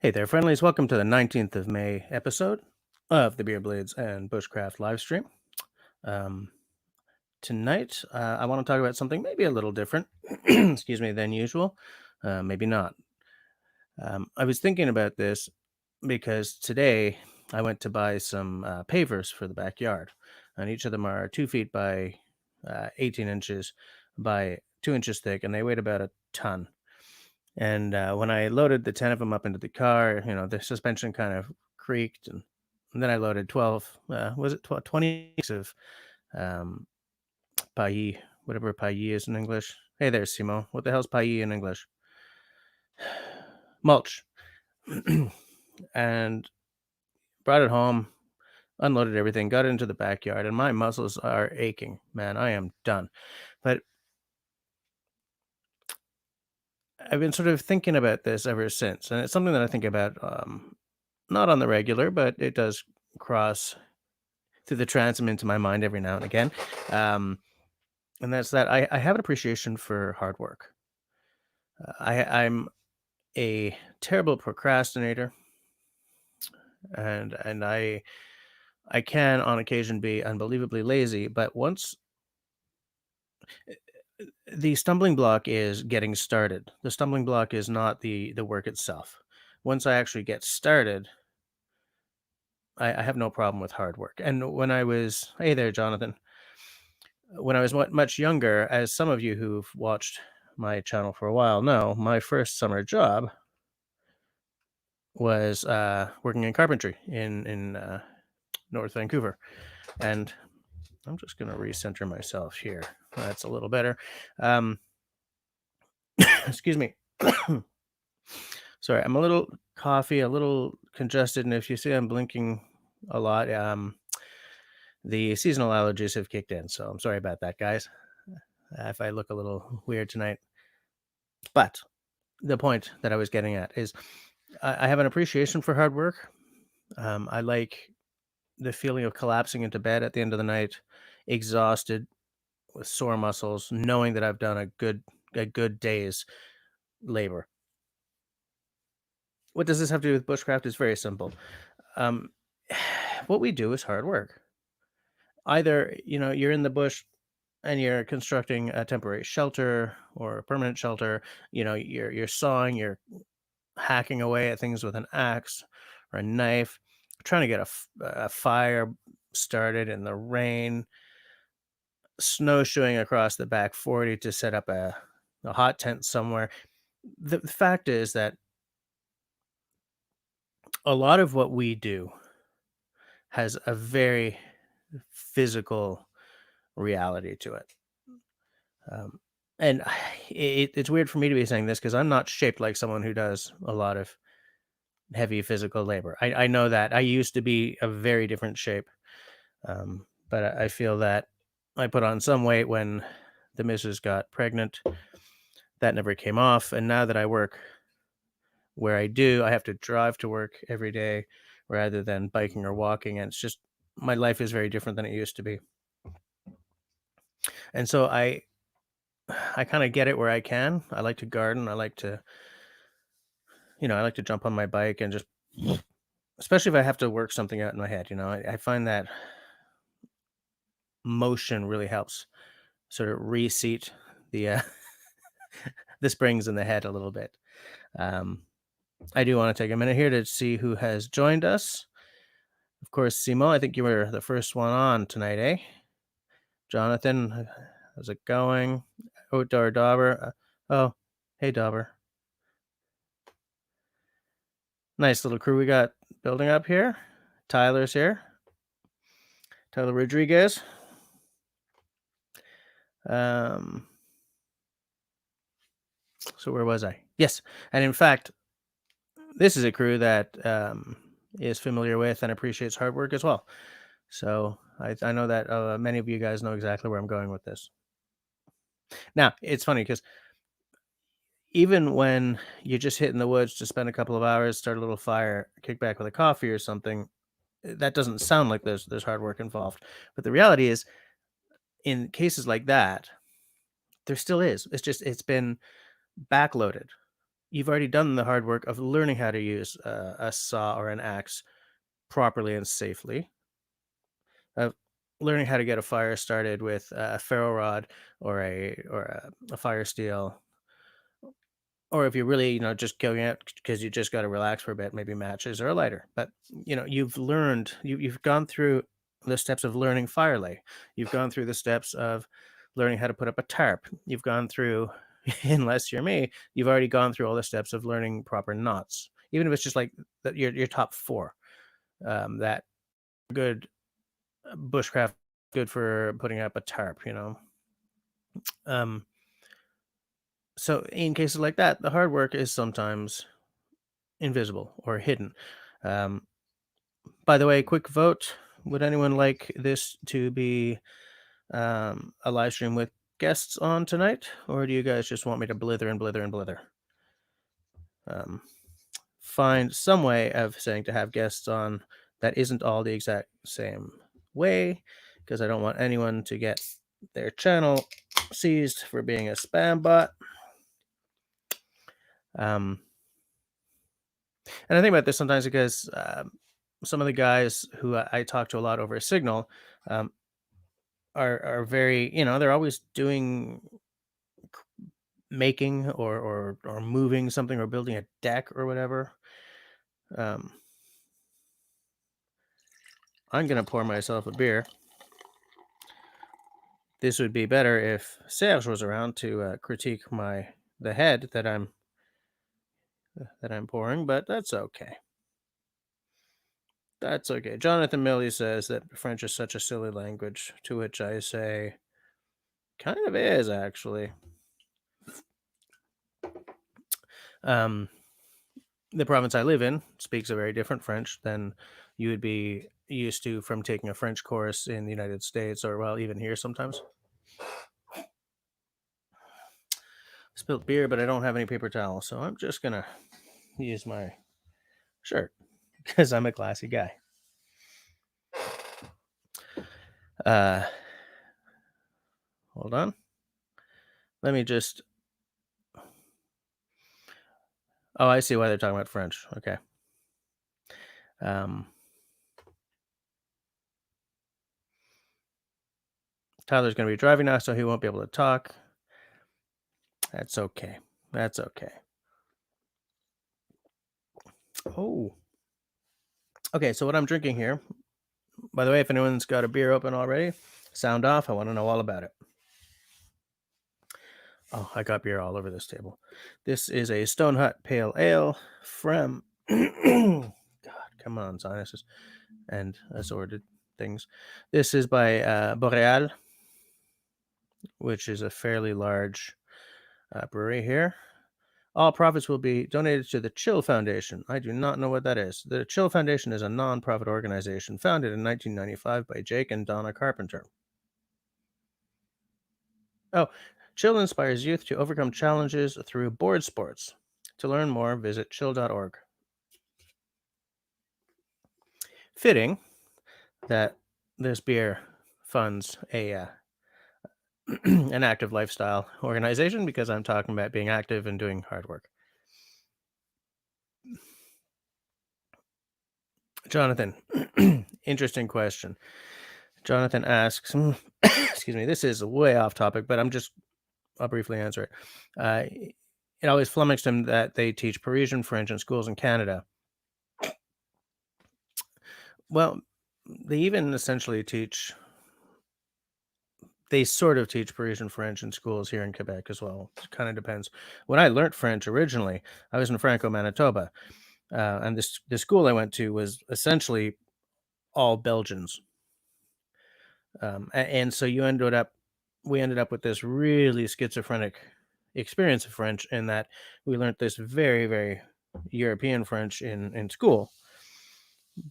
Hey there, friendlies. Welcome to the 19th of May episode of the Beer Blades and Bushcraft live stream. Um, Tonight, I want to talk about something maybe a little different, excuse me, than usual. Maybe not. I was thinking about this because today I went to buy some pavers for the backyard, and each of them are 2 feet by 18 inches by 2 inches thick, and they weigh about a ton. And when I loaded the 10 of them up into the car, the suspension kind of creaked. And then I loaded 12, was it 12, 20 of um, paillis, whatever paillis is in English. Hey there, Simo. What the hell's paillis in English? Mulch. And brought it home, unloaded everything, got it into the backyard, and my muscles are aching. Man, I am done. But I've been sort of thinking about this ever since. And it's something that I think about not on the regular, but it does cross through the transom into my mind every now and again. Um, and that's that I have an appreciation for hard work. I'm a terrible procrastinator, and I can on occasion be unbelievably lazy. But once the stumbling block is getting started, the stumbling block is not the work itself. Once I actually get started, I have no problem with hard work. And when I was, hey there, Jonathan, when I was much younger, as some of you who've watched my channel for a while know, my first summer job was working in carpentry in North Vancouver. And I'm just going to recenter myself here. That's a little better. Um, excuse me. Sorry, I'm a little coffee, a little congested, and if you see I'm blinking a lot, the seasonal allergies have kicked in. So I'm sorry about that, guys. If I look a little weird tonight. But the point that I was getting at is I have an appreciation for hard work. I like the feeling of collapsing into bed at the end of the night, exhausted with sore muscles, knowing that I've done a good day's labor. What does this have to do with bushcraft? It's very simple. Um, what we do is hard work. Either you're in the bush and you're constructing a temporary shelter or a permanent shelter. You're sawing, you're hacking away at things with an axe or a knife, trying to get a fire started in the rain, snowshoeing across the back 40 to set up a hot tent somewhere. The fact is that a lot of what we do has a very physical reality to it. Um, and it's weird for me to be saying this because I'm not shaped like someone who does a lot of heavy physical labor. I know that I used to be a very different shape, but I feel that I put on some weight when the missus got pregnant. That never came off, and now that I work where I do, I have to drive to work every day rather than biking or walking, and it's just my life is very different than it used to be. And so I kind of get it where I can. I like to garden. I like to jump on my bike and just, especially if I have to work something out in my head. I find that motion really helps sort of reseat the the springs in the head a little bit. Um, I do want to take a minute here to see who has joined us. Of course, Simo, I think you were the first one on tonight, eh? Jonathan, how's it going? Outdoor Dauber. Oh, hey, Dauber. Nice little crew we got building up here. Tyler's here. Tyler Rodriguez. Um, so where was I? Yes, and in fact, this is a crew that is familiar with and appreciates hard work as well. So I know that many of you guys know exactly where I'm going with this. Now, it's funny because even when you just hit in the woods to spend a couple of hours, start a little fire, kick back with a coffee or something, that doesn't sound like there's hard work involved. But the reality is, in cases like that, there still is. It's just it's been backloaded. you've already done the hard work of learning how to use a saw or an axe properly and safely, of learning how to get a fire started with a ferro rod or a fire steel, or if you're really, just going out because you just got to relax for a bit, maybe matches or a lighter. But you've gone through the steps of learning fire lay. You've gone through the steps of learning how to put up a tarp. You've gone through, unless you're me, you've already gone through all the steps of learning proper knots. Even if it's just like your top four, that good bushcraft, good for putting up a tarp. Um, so in cases like that, the hard work is sometimes invisible or hidden. Um, by the way, quick vote. Would anyone like this to be a live stream with guests on tonight? Or do you guys just want me to blither and blither and blither? Um, find some way of saying to have guests on that isn't all the exact same way, because I don't want anyone to get their channel seized for being a spam bot. Um, and I think about this sometimes because some of the guys who I talk to a lot over Signal um, are very, they're always doing, making or moving something or building a deck or whatever. Um, I'm gonna pour myself a beer. This would be better if Serge was around to critique the head that I'm pouring, but that's okay. That's okay. Jonathan Milley says that French is such a silly language, to which I say, kind of is actually. Um, the province I live in speaks a very different French than you would be used to from taking a French course in the United States, or well, even here sometimes. Spilt beer, but I don't have any paper towels, so I'm just gonna use my shirt because I'm a classy guy. Uh, hold on. Let me just. Oh, I see why they're talking about French. Okay. Tyler's going to be driving now, so he won't be able to talk. That's okay. That's okay. Oh. Okay, so what I'm drinking here, by the way, if anyone's got a beer open already, sound off. I want to know all about it. Oh, I got beer all over this table. This is a Stone Hut Pale Ale from. God, come on, sinuses and assorted things. This is by Boreal, which is a fairly large brewery here. All profits will be donated to the Chill Foundation. I do not know what that is. The Chill Foundation is a non-profit organization founded in 1995 by Jake and Donna Carpenter. Oh, Chill inspires youth to overcome challenges through board sports. To learn more, visit chill.org. Fitting that this beer funds an active lifestyle organization because I'm talking about being active and doing hard work. Jonathan, interesting question. Jonathan asks, excuse me, this is way off topic, but I'll briefly answer it. It always flummoxed him that they teach Parisian French in schools in Canada. Well, they even essentially they sort of teach Parisian French in schools here in Quebec as well. It kind of depends. When I learned French originally, I was in Franco, Manitoba, and the school I went to was essentially all Belgians. And so we ended up with this really schizophrenic experience of French in that we learned this very, very European French in school,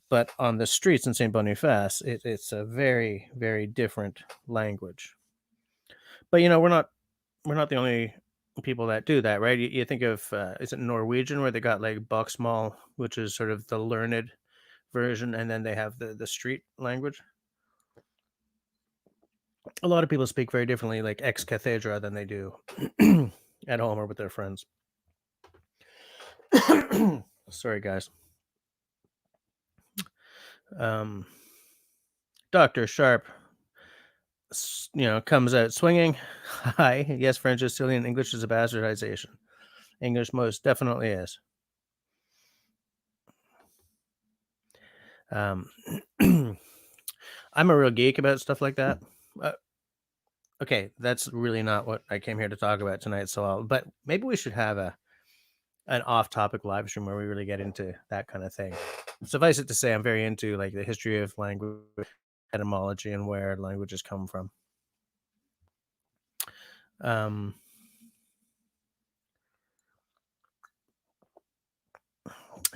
but on the streets in Saint Boniface, it's a very, very different language. But we're not the only people that do that, right? You think of is it Norwegian where they got like Boxmal, which is sort of the learned version, and then they have the street language. A lot of people speak very differently, like ex cathedra, than they do at home or with their friends. Sorry, guys. Um, Dr. Sharp, comes out swinging. Hi. Yes, French is silly and English is a bastardization. English most definitely is. Um, I'm a real geek about stuff like that. Uh, okay, that's really not what I came here to talk about tonight. But maybe we should have an off-topic live stream where we really get into that kind of thing. Suffice it to say, I'm very into like the history of language, etymology, and where languages come from. Um,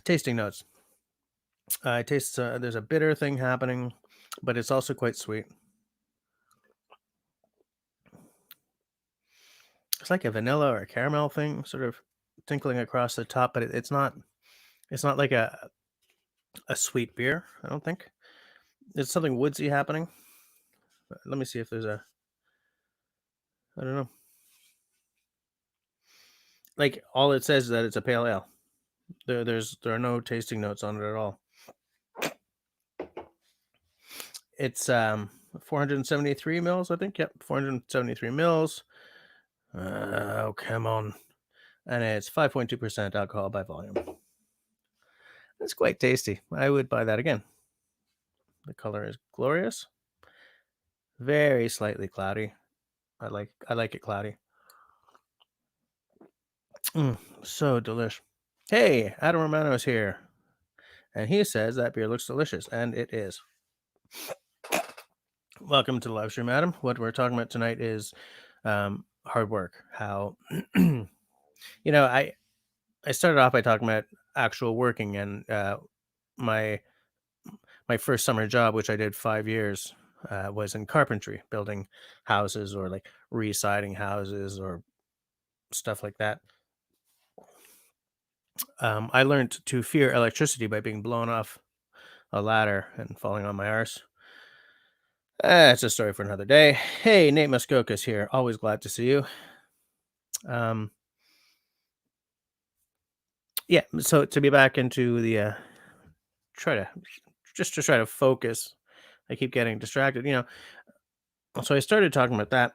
Tasting notes. I taste there's a bitter thing happening, but it's also quite sweet. It's like a vanilla or a caramel thing, sort of tinkling across the top, but it's not. It's not like a sweet beer. I don't think it's something woodsy happening. Let me see if there's a. I don't know. Like all it says is that it's a pale ale. There are no tasting notes on it at all. It's 473 mils, I think. Yep, 473 mils. Oh, come on. And it's 5.2% alcohol by volume. It's quite tasty. I would buy that again. The color is glorious. Very slightly cloudy. I like it cloudy. So delish. Hey, Adam Romano's here. And he says that beer looks delicious, and it is. Welcome to the live stream, Adam. What we're talking about tonight is hard work. How I started off by talking about actual working, and my my first summer job, which I did 5 years, was in carpentry, building houses or like re-siding houses or stuff like that. I learned to fear electricity by being blown off a ladder and falling on my arse. That's a story for another day. Hey, Nate Muskoka's here. Always glad to see you. Um, yeah, so to be back into the try to try to focus. I keep getting distracted, So I started talking about that,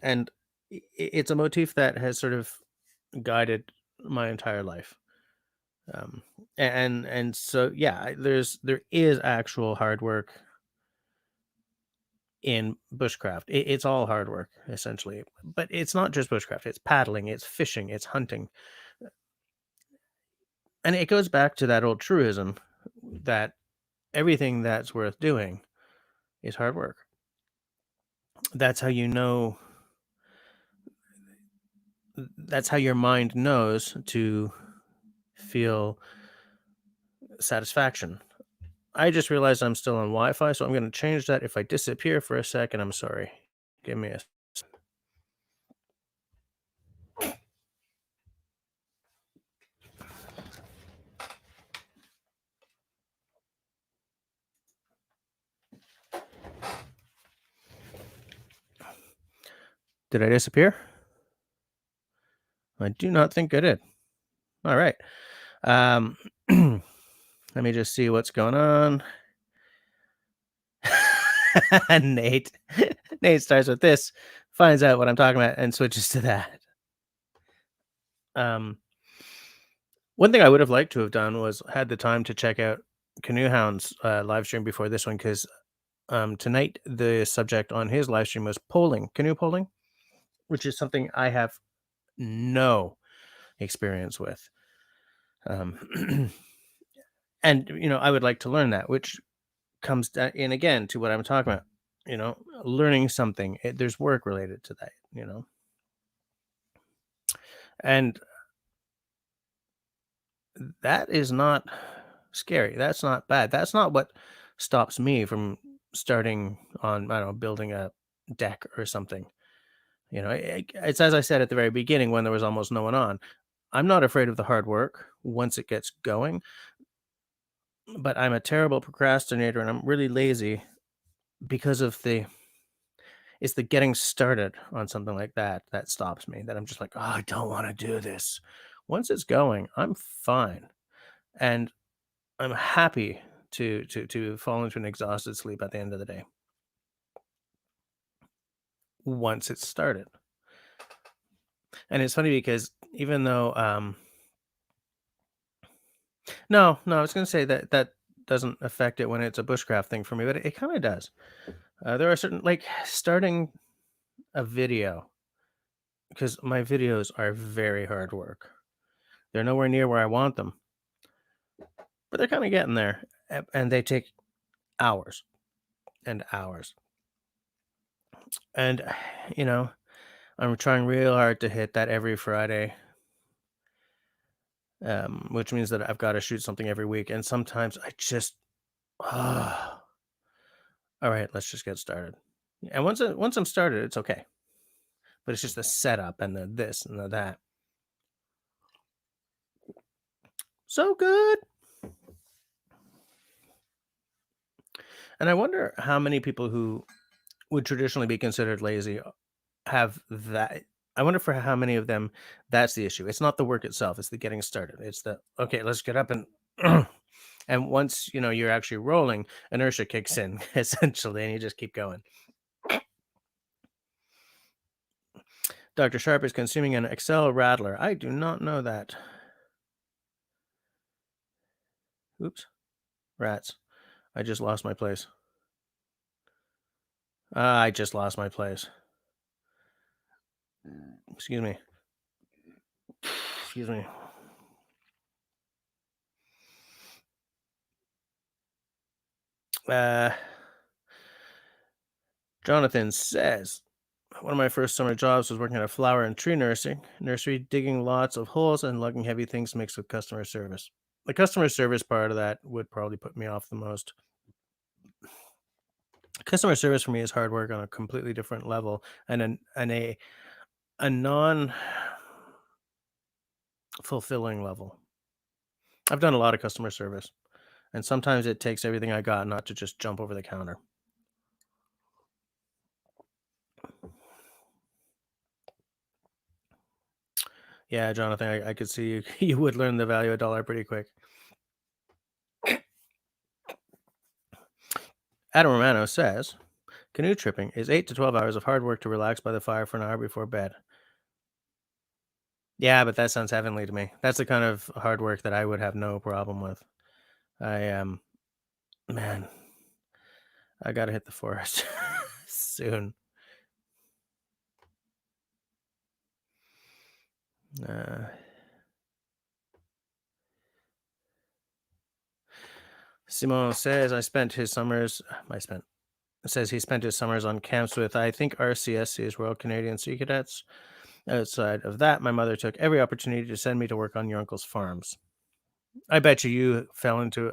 and it's a motif that has sort of guided my entire life. Um, and so yeah, there is actual hard work in bushcraft. It's all hard work essentially, but it's not just bushcraft. It's paddling, it's fishing, it's hunting, and it goes back to that old truism that everything that's worth doing is hard work. That's how you know. That's how your mind knows to feel satisfaction. I just realized I'm still on Wi-Fi, so I'm going to change that. If I disappear for a second, I'm sorry. Give me a. Did I disappear? I do not think I did. All right. Um, let me just see what's going on. Nate. Nate starts with this, finds out what I'm talking about, and switches to that. One thing I would have liked to have done was had the time to check out Canoe Hound's live stream before this one, because tonight the subject on his live stream was polling, canoe polling, which is something I have no experience with. And I would like to learn that, which comes in again to what I'm talking about. Learning something. There's work related to that. And that is not scary. That's not bad. That's not what stops me from starting on, I don't know, building a deck or something. It's as I said at the very beginning when there was almost no one on. I'm not afraid of the hard work once it gets going, but I'm a terrible procrastinator and I'm really lazy because of it's the getting started on something like that that stops me. That I'm just like, oh, I don't want to do this. Once it's going, I'm fine, and I'm happy to fall into an exhausted sleep at the end of the day once it's started. And it's funny because even though no, I was gonna say that that doesn't affect it when it's a bushcraft thing for me, but it kind of does. There are certain like starting a video because my videos are very hard work. They're nowhere near where I want them, but they're kind of getting there, and they take hours and hours. And you know, I'm trying real hard to hit that every Friday, which means that I've got to shoot something every week. And sometimes I just, all right, let's just get started. And once I'm started, it's okay. But it's just the setup and the this and the that. So good. And I wonder how many people who would traditionally be considered lazy have that. I wonder for how many of them that's the issue. It's not the work itself, it's the getting started. It's the okay, let's get up and and once you're actually rolling, inertia kicks in essentially, and you just keep going. Dr. Sharp is consuming an Excel rattler. I do not know that. Oops. Rats. I just lost my place. I just lost my place. Excuse me. Excuse me. Uh, Jonathan says, one of my first summer jobs was working at a flower and tree nursery, digging lots of holes and lugging heavy things mixed with customer service. The customer service part of that would probably put me off the most. Customer service for me is hard work on a completely different level and a non fulfilling level. I've done a lot of customer service, and sometimes it takes everything I got not to just jump over the counter. Yeah, Jonathan, I could see you you would learn the value of a dollar pretty quick. Adam Romano says, canoe tripping is 8 to 12 hours of hard work to relax by the fire for an hour before bed. Yeah, but that sounds heavenly to me. That's the kind of hard work that I would have no problem with. I man, I gotta hit the forest soon. Uh, Simone says I spent says he spent his summers on camps with I think RCSC's Royal Canadian Sea Cadets. Outside of that, my mother took every opportunity to send me to work on your uncle's farms. I bet you fell into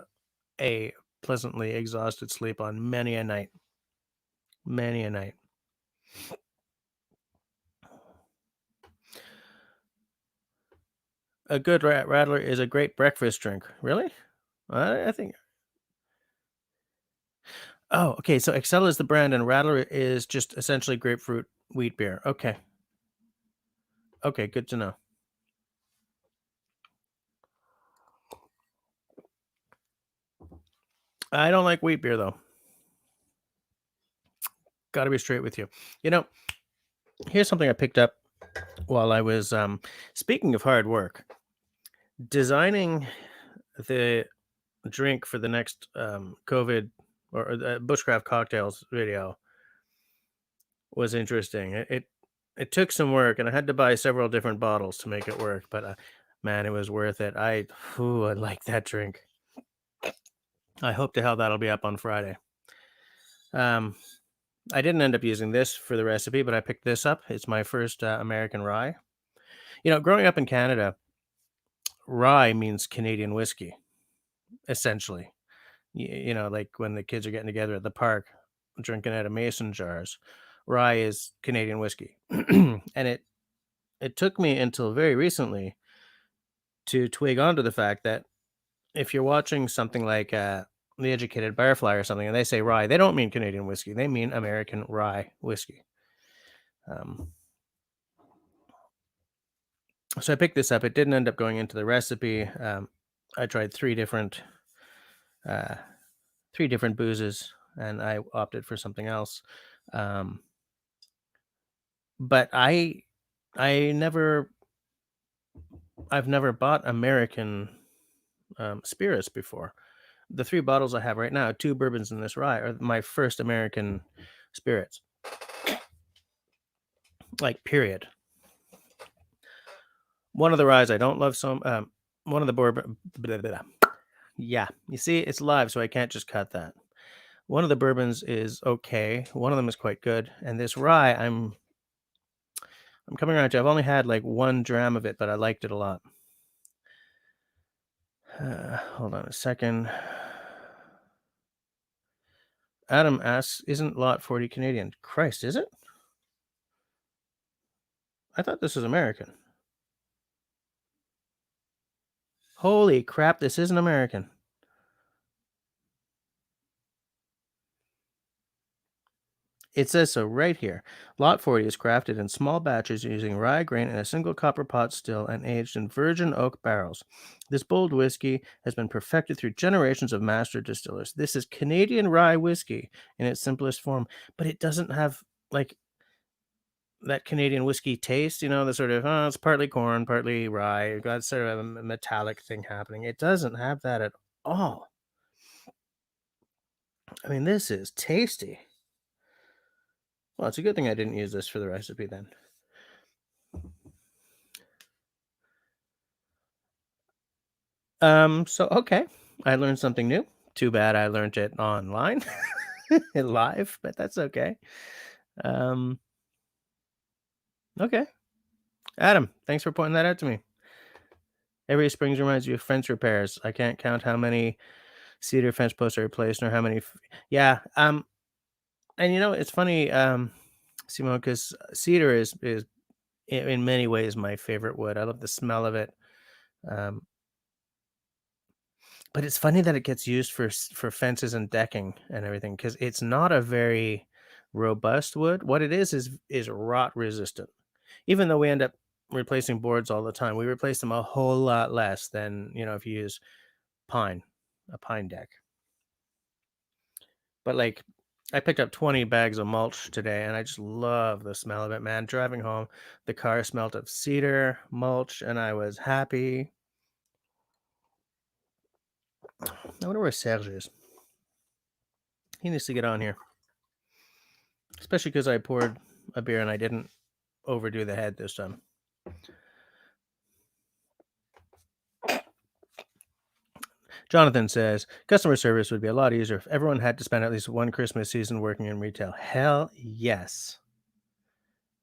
a pleasantly exhausted sleep on many a night. Many a night. A good rattler is a great breakfast drink. Really? I think. Oh, okay. So Excel is the brand, and Rattler is just essentially grapefruit wheat beer. Okay. Okay. Good to know. I don't like wheat beer though. Got to be straight with you. You know, here's something I picked up while I was speaking of hard work, designing the drink for the next COVID or the Bushcraft cocktails video was interesting. It took some work, and I had to buy several different bottles to make it work. But man, it was worth it. I like that drink. I hope to hell that'll be up on Friday. Um, I didn't end up using this for the recipe, but I picked this up. It's my first American rye. Growing up in Canada, rye means Canadian whiskey, essentially. Like when the kids are getting together at the park, drinking out of mason jars. Rye is Canadian whiskey, and it took me until very recently to twig onto the fact that if you're watching something like The Educated Barfly or something, and they say rye, they don't mean Canadian whiskey. They mean American rye whiskey. Um, So I picked this up. It didn't end up going into the recipe. I tried uh, 3 different boozes, and I opted for something else. Um, but I never I've never bought American spirits before. The 3 bottles I have right now, 2 bourbons and this rye, are my first American spirits. Like, period. One of the ryes I don't love so. One of the bourbon. Blah, blah, blah. Yeah, you see, it's live, so I can't just cut that. One of the bourbons is okay. One of them is quite good, and this rye, I'm coming around to. I've only had like 1 dram of it, but I liked it a lot. Hold on a second. Adam asks, "Isn't Lot 40 Canadian?" Christ, is it? I thought this was American. Holy crap, this isn't American. It says so right here. Lot 40 is crafted in small batches using rye grain in a single copper pot still and aged in virgin oak barrels. This bold whiskey has been perfected through generations of master distillers. This is Canadian rye whiskey in its simplest form, but it doesn't have like that Canadian whiskey taste, the sort of, it's partly corn, partly rye. You've got sort of a metallic thing happening. It doesn't have that at all. I mean, this is tasty. Well, it's a good thing I didn't use this for the recipe then. So okay, I learned something new. Too bad I learned it online, live, but that's okay. Um, okay, Adam, thanks for pointing that out to me. Every springs reminds you of fence repairs. I can't count how many cedar fence posts are replaced, nor how many. Yeah. And it's funny, Simone, because cedar is in many ways my favorite wood. I love the smell of it. Um, But it's funny that it gets used for fences and decking and everything because it's not a very robust wood. What it is rot resistant. Even though we end up replacing boards all the time, we replace them a whole lot less than, if you use pine, a pine deck. But like I picked up 20 bags of mulch today and I just love the smell of it, man. Driving home, the car smelled of cedar, mulch, and I was happy. I wonder where Serge is. He needs to get on here. Especially because I poured a beer and I didn't overdo the head this time. Jonathan says customer service would be a lot easier if everyone had to spend at least one Christmas season working in retail. Hell yes.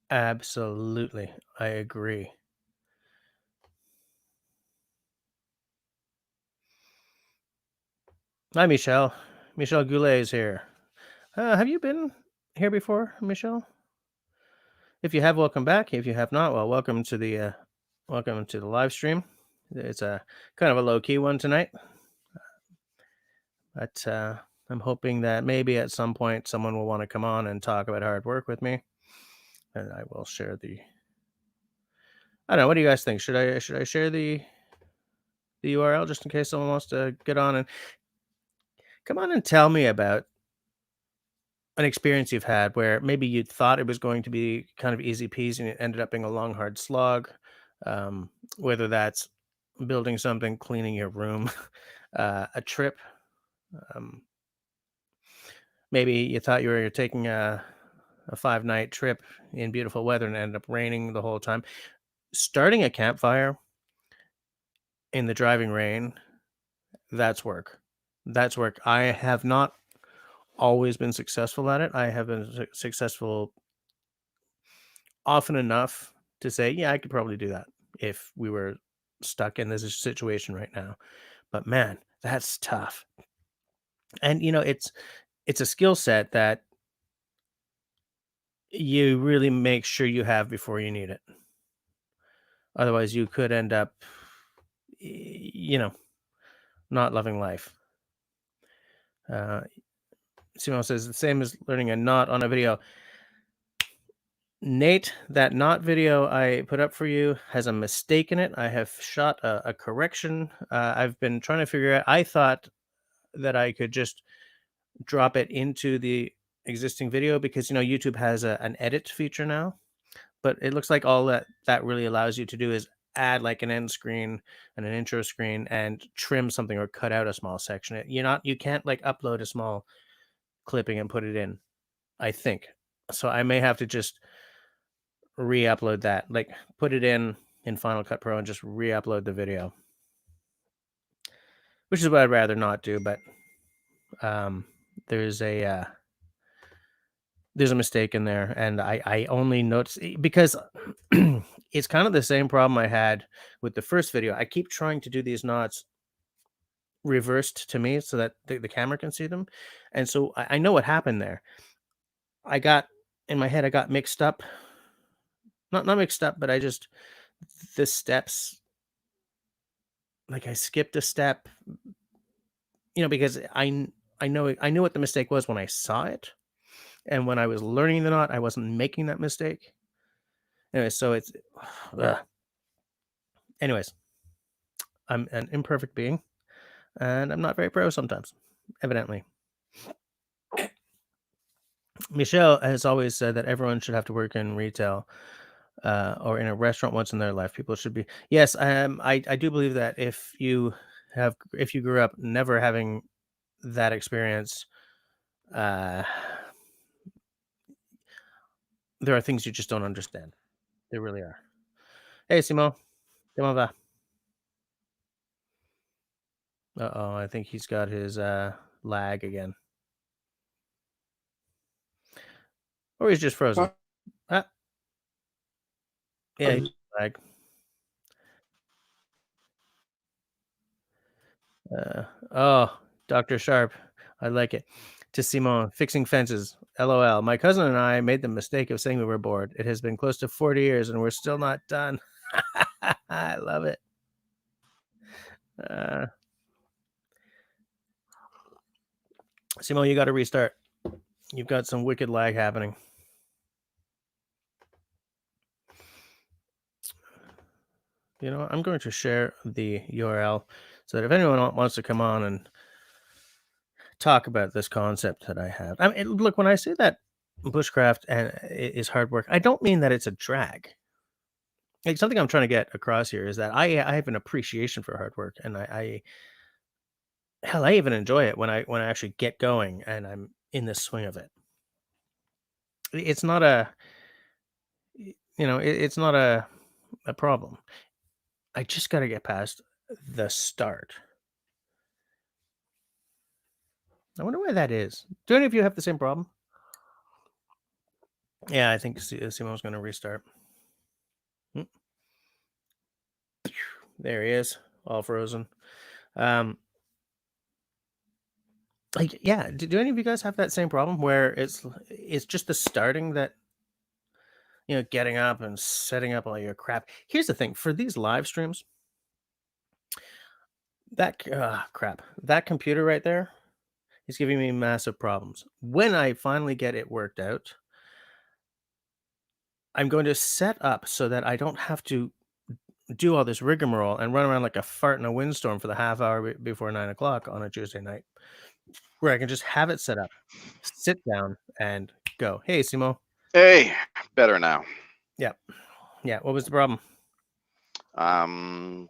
Absolutely. I agree. Hi, Michelle. Michelle Goulet is here. Have you been here before, Michelle? If you have, welcome back. If you have not, well, welcome to the live stream. It's a kind of a low key one tonight. But I'm hoping that maybe at some point someone will want to come on and talk about hard work with me, and I will share the. I don't know. What do you guys think? Should I share the URL just in case someone wants to get on and come on and tell me about an experience you've had where maybe you thought it was going to be kind of easy peasy and it ended up being a long hard slog. Um, whether that's building something, cleaning your room, a trip. Um, Maybe you thought you were taking a 5-night trip in beautiful weather and ended up raining the whole time. Starting a campfire in the driving rain, that's work. That's work. I have not always been successful at it. I have been successful often enough to say, yeah, I could probably do that if we were stuck in this situation right now. But man, that's tough. And it's a skill set that you really make sure you have before you need it. Otherwise, you could end up, not loving life. Uh, Simone says the same as learning a knot on a video. Nate, that not video I put up for you has a mistake in it. I have shot a correction. I've been trying to figure out. I thought that I could just drop it into the existing video because YouTube has an edit feature now, but it looks like all that really allows you to do is add like an end screen and an intro screen and trim something or cut out a small section. You can't like upload a small clipping and put it in, I think. So I may have to just re-upload that, like put it in Final Cut Pro and just re-upload the video, which is what I'd rather not do. But um, there's a mistake in there, and I only noticed because it's kind of the same problem I had with the first video. I keep trying to do these knots reversed to me so that the camera can see them, and so I know what happened there. I got in my head, I got mixed up, not mixed up, but I just the steps, like I skipped a step, because I knew what the mistake was when I saw it, and when I was learning the knot, I wasn't making that mistake. Anyway, so it's ugh. Anyways, I'm an imperfect being, and I'm not very pro sometimes, evidently. Michelle has always said that everyone should have to work in retail or in a restaurant once in their life. People should be. Yes, I do believe that if you grew up never having that experience, uh, there are things you just don't understand. There really are. Hey, Simon, comment va? Uh-oh, I think he's got his lag again, or he's just frozen. Ah, yeah, he's lag. Oh, Dr. Sharp. I like it. To Simon, fixing fences. LOL. My cousin and I made the mistake of saying we were bored. It has been close to 40 years and we're still not done. I love it. Uh, Simon, you got to restart. You've got some wicked lag happening. I'm going to share the URL so that if anyone wants to come on and talk about this concept that I have. I mean, look, when I say that bushcraft is hard work, I don't mean that it's a drag. Like, something I'm trying to get across here is that I have an appreciation for hard work, and I even enjoy it when I actually get going and I'm in the swing of it. It's not it's not a problem. I just got to get past the start. I wonder why that is. Do any of you have the same problem? Yeah, I think Simo's going to restart. There he is, all frozen. Like, yeah, do any of you guys have that same problem where it's just the starting that, getting up and setting up all your crap? Here's the thing, for these live streams, that computer right there is giving me massive problems. When I finally get it worked out, I'm going to set up so that I don't have to do all this rigmarole and run around like a fart in a windstorm for the half hour before 9 o'clock on a Tuesday night, where I can just have it set up, sit down, and go. Hey, Simo. Hey, better now. Yeah. Yeah. What was the problem? Nah,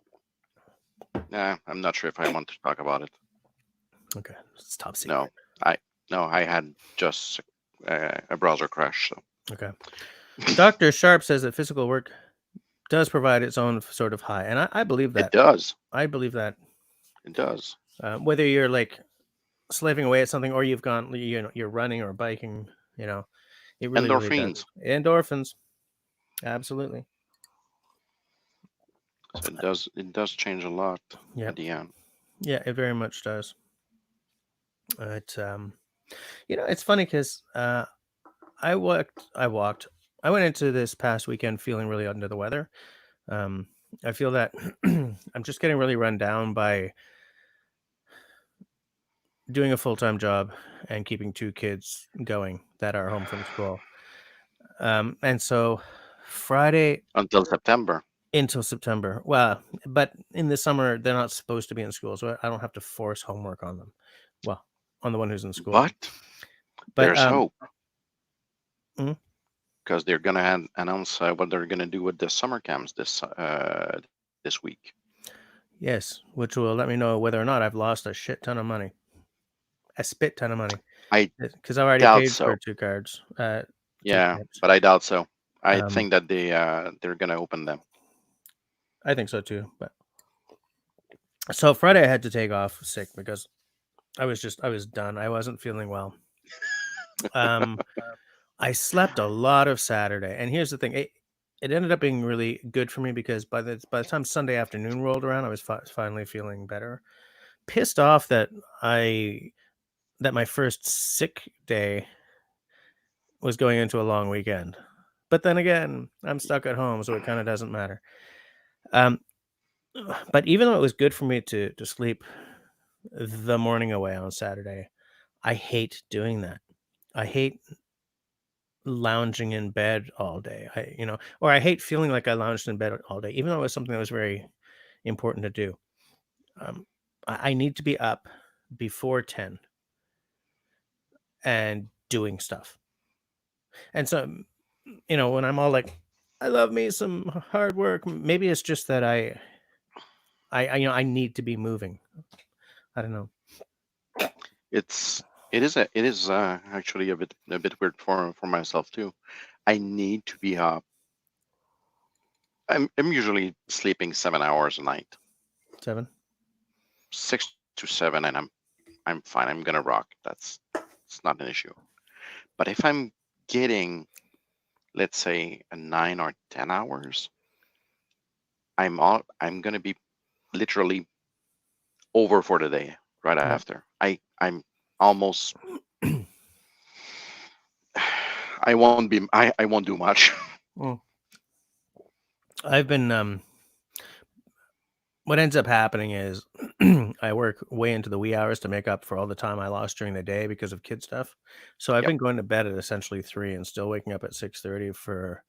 I'm not sure if I want to talk about it. Okay. It's top secret. No, I had just a browser crash. So. Okay. Dr. Sharp says that physical work does provide its own sort of high, and I believe that. It does. I believe that. It does. Whether you're like slaving away at something or you've gone, you're running or biking, it really, Endorphins. really does. Endorphins. Absolutely. So it does change a lot at the end. Yeah, it very much does. It's funny because I went into this past weekend feeling really under the weather. I feel that I'm just getting really run down by doing a full-time job and keeping two kids going that are home from school. And so Friday Until September. until September. Well, but in the summer they're not supposed to be in school, so I don't have to force homework on them. Well, on the one who's in school. But But there's hope mhm, because they're gonna announce what they're gonna do with the summer camps this week. yes, which will let me know whether or not I've lost a shit ton of money, a spit ton of money, I because I've already doubt paid for so. 2 cards, 2 Yeah, camps. but I doubt so. I Um, think that they're gonna open them. I think so too. But so Friday I had to take off sick because I was done. I wasn't feeling well. Um, I slept a lot of Saturday, and here's the thing: it ended up being really good for me because by the time Sunday afternoon rolled around, I was finally feeling better. Pissed off I that my first sick day was going into a long weekend, but then again, I'm stuck at home, so it kind of doesn't matter. Um, but even though it was good for me to sleep the morning away on Saturday, I hate doing that. I hate lounging in bed all day. Or I hate feeling like I lounged in bed all day, even though it was something that was very important to do. Um, I need to be up before 10 and doing stuff. And so, when I'm all like, I love me some hard work. Maybe it's just that I need to be moving. I don't know. It's it is actually a bit weird for myself too. I need to be up. I'm usually sleeping 7 hours a night, 7. 6 to 7, and I'm fine. I'm gonna rock. It's not an issue. But if I'm getting, let's say, a 9 or 10 hours, I'm gonna be literally over for the day right Yeah. after. I'm almost I won't do much. Well, I've been what ends up happening is I work way into the wee hours to make up for all the time I lost during the day because of kid stuff. So I've Yep. been going to bed at essentially 3 and still waking up at 6:30 for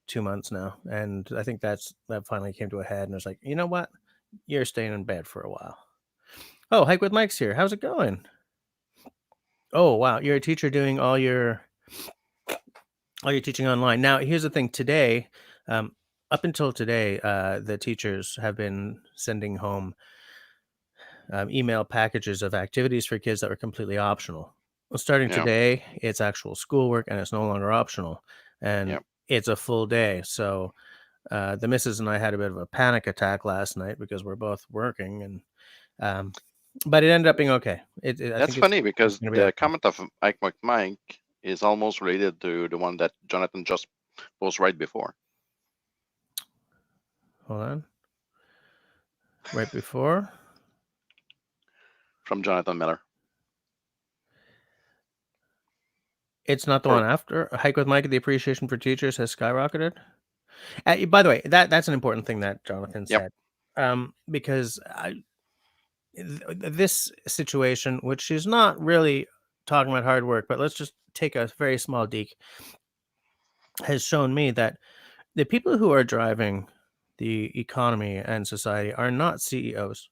2 months now. And I think that finally came to a head and it's like, "You know what? You're staying in bed for a while." Oh, Hike with Mike's here. How's it going? Oh, wow. You're a teacher doing all your teaching online. Now, here's the thing. Today, up until today, the teachers have been sending home email packages of activities for kids that were completely optional. Well, starting Yeah. today, it's actual schoolwork and it's no longer optional, and Yep. it's a full day. So the missus and I had a bit of a panic attack last night because we're both working, and um, but it ended up being okay. I That's think it's funny it's because going to be the okay. comment of Mike is almost related to the one that Jonathan just posted right before Hold on. Right before, from Jonathan Miller. it's not the Or one after. Hike with Mike. The appreciation for teachers has skyrocketed. By the way, that's an important thing that Jonathan yep, said, because this situation, which she's not really talking about hard work, but let's just take a very small deke, has shown me that the people who are driving the economy and society are not CEOs.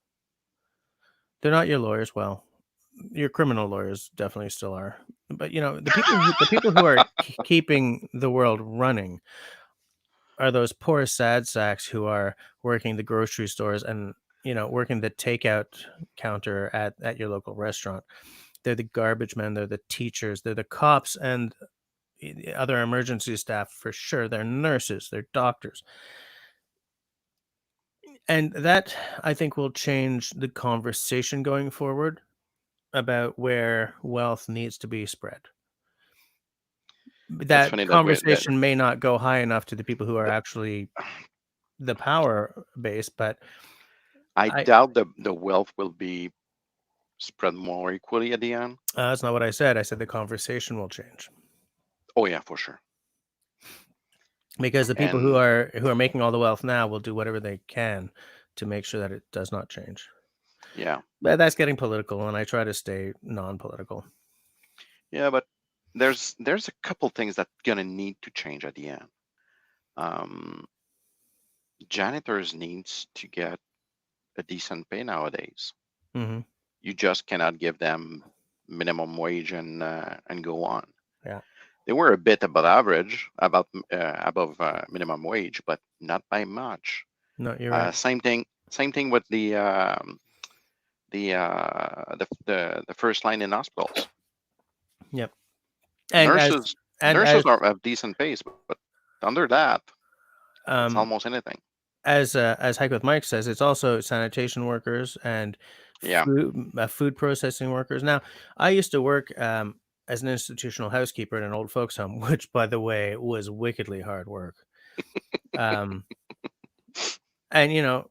They're not your lawyers. Well, your criminal lawyers definitely still are, but the people who are keeping the world running are those poor sad sacks who are working the grocery stores and working the takeout counter at your local restaurant. They're the garbage men, they're the teachers, they're the cops, and the other emergency staff for sure. They're nurses, they're doctors. And that, I think, will change the conversation going forward about where wealth needs to be spread. it's That funny that conversation may not go high enough to the people who are that actually the power base, but I I doubt the wealth will be spread more equally at the end. that's not what I said. I said the conversation will change Oh yeah, for sure. because the people who And are making all the wealth now will do whatever they can to make sure that it does not change. yeah, But that's getting political, and I try to stay non-political. yeah, but there's a couple things that gonna need to change at the end. Um, Janitors needs to get a decent pay nowadays. Hmm. You just cannot give them minimum wage and go on. Yeah. They were a bit above average, above minimum wage, but not by much. No, you're right. Same thing with the first line in hospitals. Yep. And Nurses and nurses as are have decent pays, but under that, it's um almost anything. as Hike with Mike says, it's also sanitation workers and Yeah, food processing workers. Now, I used to work as an institutional housekeeper in an old folks home, which, by the way, was wickedly hard work. Um, and that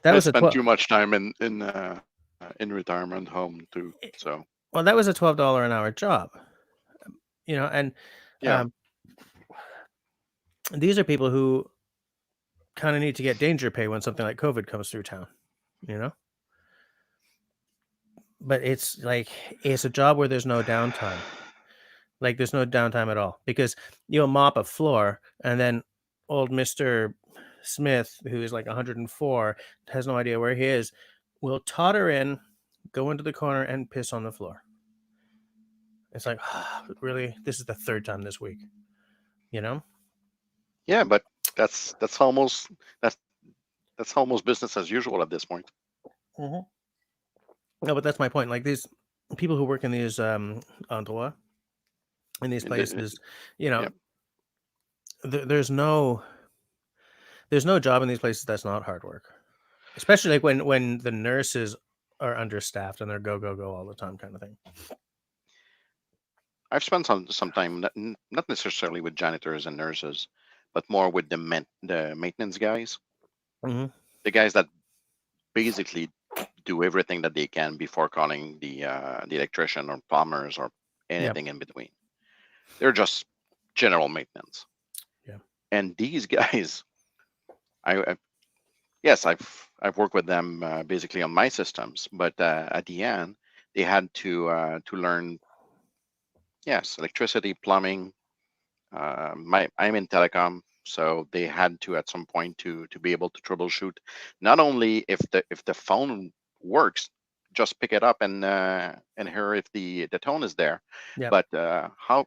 I was a spent 12. too much time in retirement home too. So Well, that was a $12 an hour job. And yeah, um, these are people who kind of need to get danger pay when something like COVID comes through town. You know, but it's a job where there's no downtime. Like, there's no downtime at all because you'll mop a floor and then old Mr. Smith, who is like 104, has no idea where he is, will totter in, go into the corner, and piss on the floor. It's like, really? This is the third time this week, you know? yeah, but that's that's almost that's that's almost business as usual at this point. Hmm. No, but that's my point. Like, these people who work in these endroits, in these In the- places, you know, Yeah, th- there's no there's no job in these places that's not hard work. Especially like when the nurses are understaffed and they're go go go all the time, kind of thing. I've spent some time not necessarily with janitors and nurses, but more with the maintenance guys, Hmm. the guys that basically do everything that they can before calling the electrician or plumbers or Yeah, anything in between. They're just general maintenance. yeah, And these guys, I yes, I've worked with them basically on my systems, but at the end they had to learn, yes, electricity, plumbing. I'm in telecom, so they had to at some point to be able to troubleshoot not only if the phone works, just pick it up and hear if the tone is there, yeah, but how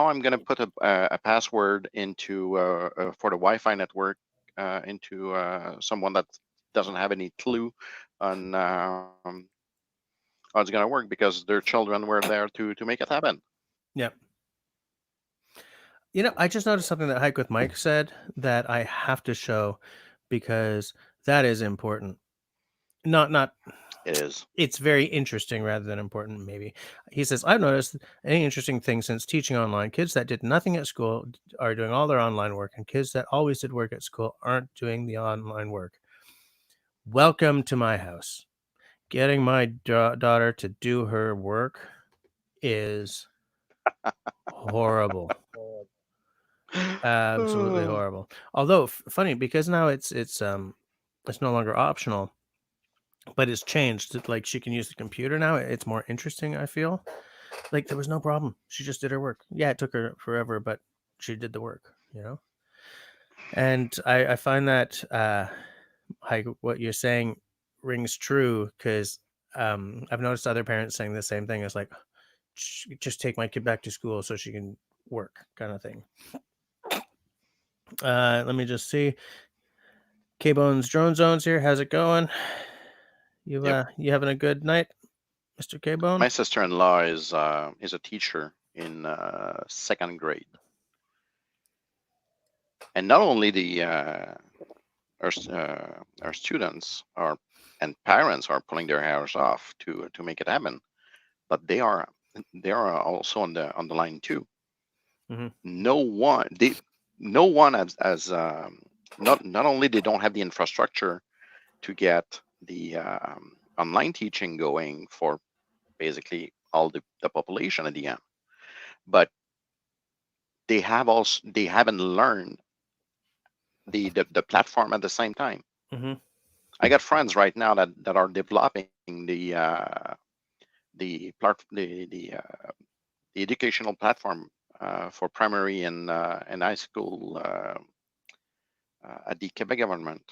I'm going to put a password into for the Wi-Fi network into someone that doesn't have any clue on how it's going to work because their children were there to make it happen. yeah. I just noticed something that Hike with Mike said that I have to show because that is important. Not It is. It's very interesting rather than important, maybe. He says, I've noticed any interesting thing since teaching online. Kids that did nothing at school are doing all their online work, and kids that always did work at school aren't doing the online work. Welcome to my house. Getting my daughter to do her work is horrible. Absolutely horrible. Although funny because now it's no longer optional, but it's changed. Like, she can use the computer now. It's more interesting, I feel. Like, there was no problem. She just did her work. Yeah, it took her forever, but she did the work. And I find that like what you're saying rings true because I've noticed other parents saying the same thing. It's like, just take my kid back to school so she can work, kind of thing. Let me just see. K Bones Drone Zones here. How's it going? Yep. You having a good night, Mr. K Bone? My sister-in-law is a teacher in second grade, and not only the our students are and parents are pulling their hairs off to make it happen, but they are also on the line too. Hmm. No one they no one as not only they don't have the infrastructure to get the online teaching going for basically all the population at the end, but they haven't learned the platform at the same time. Hmm. I got friends right now that are developing the the educational platform for primary and high school at the Quebec government.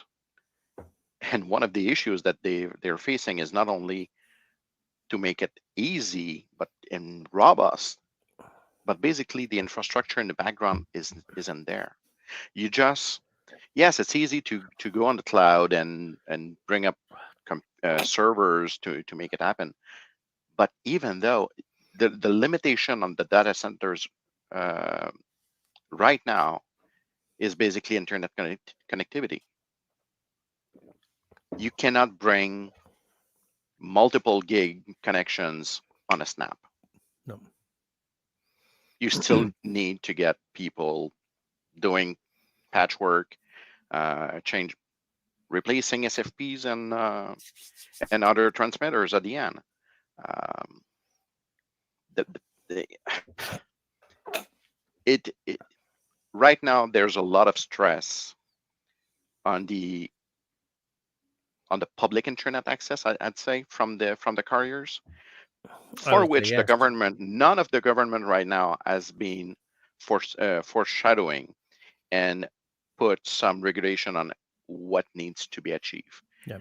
And one of the issues that they're facing is not only to make it easy and robust, but basically the infrastructure in the background isn't there. You just yes, it's easy to go on the cloud and bring up servers to make it happen. But even though the limitation on the data centers uh, right now is basically internet connectivity. You cannot bring multiple gig connections on a snap. No. You still need to get people doing patchwork, change, replacing SFPs and other transmitters at the end. Um, the, the, it right now there's a lot of stress on the public internet access. I'd say from the carriers, I for would say which the yes. government, none of the government right now has been foreshadowing and put some regulation on what needs to be achieved. Yeah.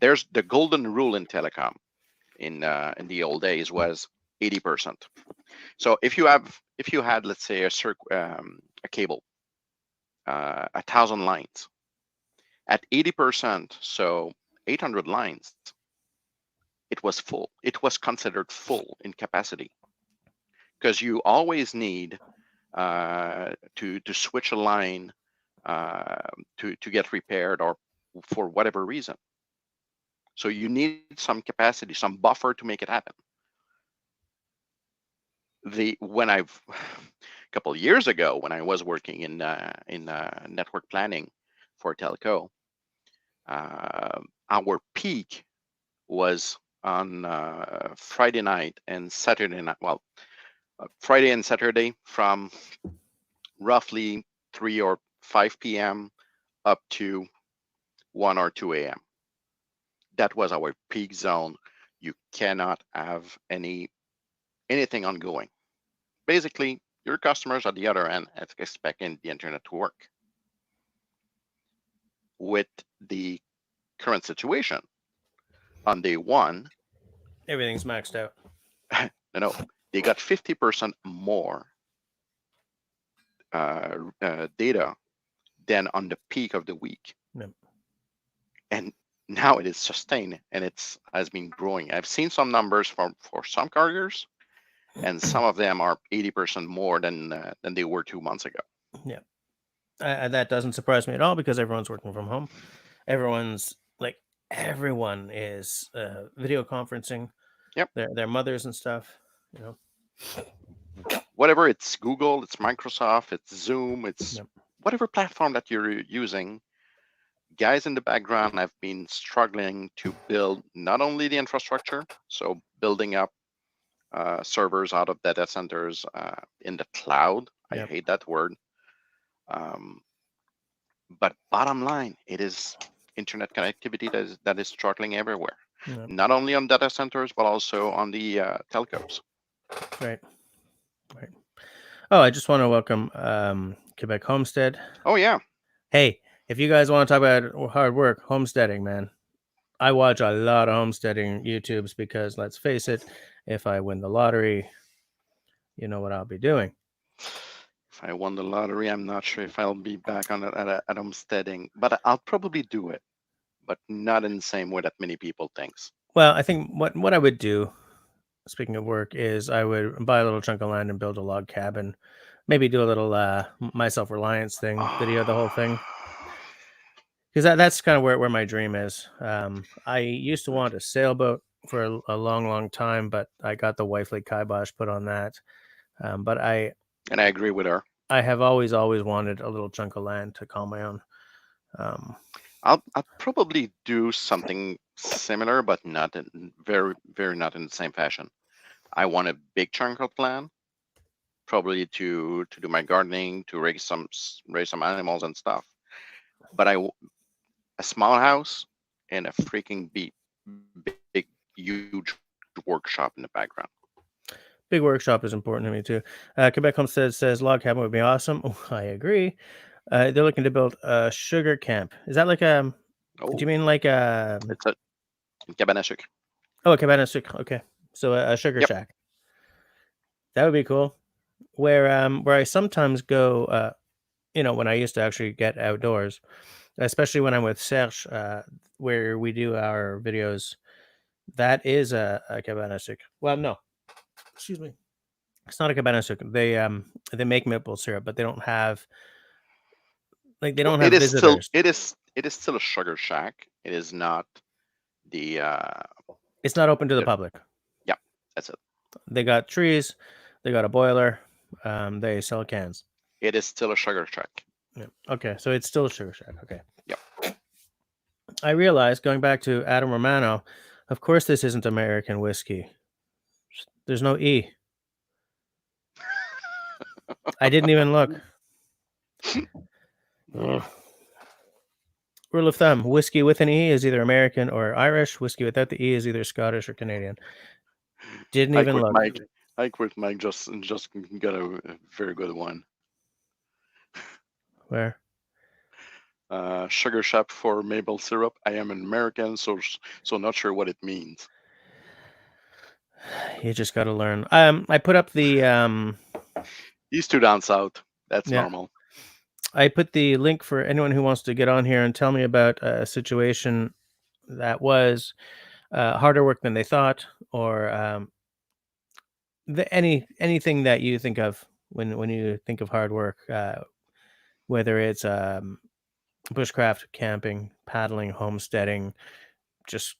There's the golden rule in telecom in the old days was 80%. So if you had, let's say, a cable, 1,000 lines at 80%, so 800 lines, it was full. It was considered full in capacity because you always need to switch a line to get repaired or for whatever reason. So you need some capacity, some buffer to make it happen. When I've a couple of years ago when I was working in network planning for Telco, our peak was on Friday night and Saturday night. Well, Friday and Saturday from roughly 3 or 5 p.m. up to 1 or 2 a.m. That was our peak zone. You cannot have anything ongoing. Basically, your customers at the other end are expecting the internet to work. With the current situation, on day one, Everything's maxed out. no, they got 50% more data than on the peak of the week. Yep. And now it is sustained and it has been growing. I've seen some numbers for some carriers, and some of them are 80% more than they were 2 months ago. Yeah. That doesn't surprise me at all because everyone's working from home. Everyone is video conferencing. Yep. Their mothers and stuff. You know. Whatever, it's Google, it's Microsoft, it's Zoom, it's Yep. whatever platform that you're using. Guys in the background have been struggling to build not only the infrastructure, so building up servers out of data centers in the cloud. Yep. I hate that word. But bottom line, it is internet connectivity that is struggling everywhere. Yep. Not only on data centers, but also on the telcos. Right. Right. Oh, I just want to welcome Quebec Homestead. Oh, yeah. Hey, if you guys want to talk about hard work, homesteading, man. I watch a lot of homesteading YouTubes because, let's face it, if I win the lottery, you know what I'll be doing. If I won the lottery, I'm not sure if I'll be back on it at homesteading, but I'll probably do it, but not in the same way that many people thinks. Well, I think what I would do, speaking of work, is I would buy a little chunk of land and build a log cabin. Maybe do a little my self-reliance thing, video the whole thing. Because that's kind of where my dream is. I used to want a sailboat for a long time, but I got the wifely kibosh put on that. But I agree with her. I have always wanted a little chunk of land to call my own. I'll probably do something similar, but not in very not in the same fashion. I want a big chunk of land, probably to do my gardening, to raise some animals and stuff. But a small house and a freaking big huge workshop in the background. Big workshop is important to me too. Quebec Homestead says log cabin would be awesome. Oh, I agree. They're looking to build a sugar camp. Is that like a? Do you Oh, mean like a? it's a cabane à sucre. Oh, a cabana sucre. Okay, so a sugar Yep. shack. That would be cool. Where I sometimes go, when I used to actually get outdoors, especially when I'm with Serge, where we do our videos. That is a cabana sucre. Well, no, excuse me. It's not a cabana sucre. They make maple syrup, but they don't have they Well, don't have visitors. it is still a sugar shack. It is not the It's not open to the the public. yeah, that's it. They got trees, they got a boiler, they sell cans. It is still a sugar shack. Yeah. Okay, so it's still a sugar shack. Okay. Yep. I realized going back to Adam Romano, of course this isn't American whiskey. There's no E. I didn't even look. Rule of thumb: whiskey with an E is either American or Irish. Whiskey without the E is either Scottish or Canadian. Didn't I even quit look. Mike just got a very good one. Where? Sugar shack for maple syrup. I am an American, so not sure what it means. You just got to learn. I put up the These two down south. That's Yeah. normal. I put the link for anyone who wants to get on here and tell me about a situation that was harder work than they thought, or anything that you think of when you think of hard work, whether it's bushcraft, camping, paddling, homesteading, just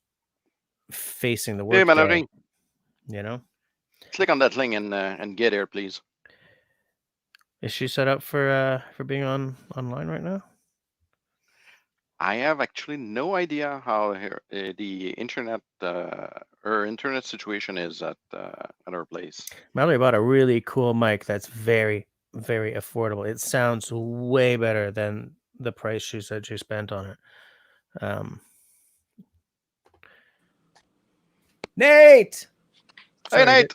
facing the Hey, work day. Mallory, You know, click on that link and get here, please. is she set up for being online right now? I have actually no idea how the internet her internet situation is at our place. Mallory bought a really cool mic that's very, very affordable. It sounds way better than the price she said she spent on it. Nate! Hey, Nate!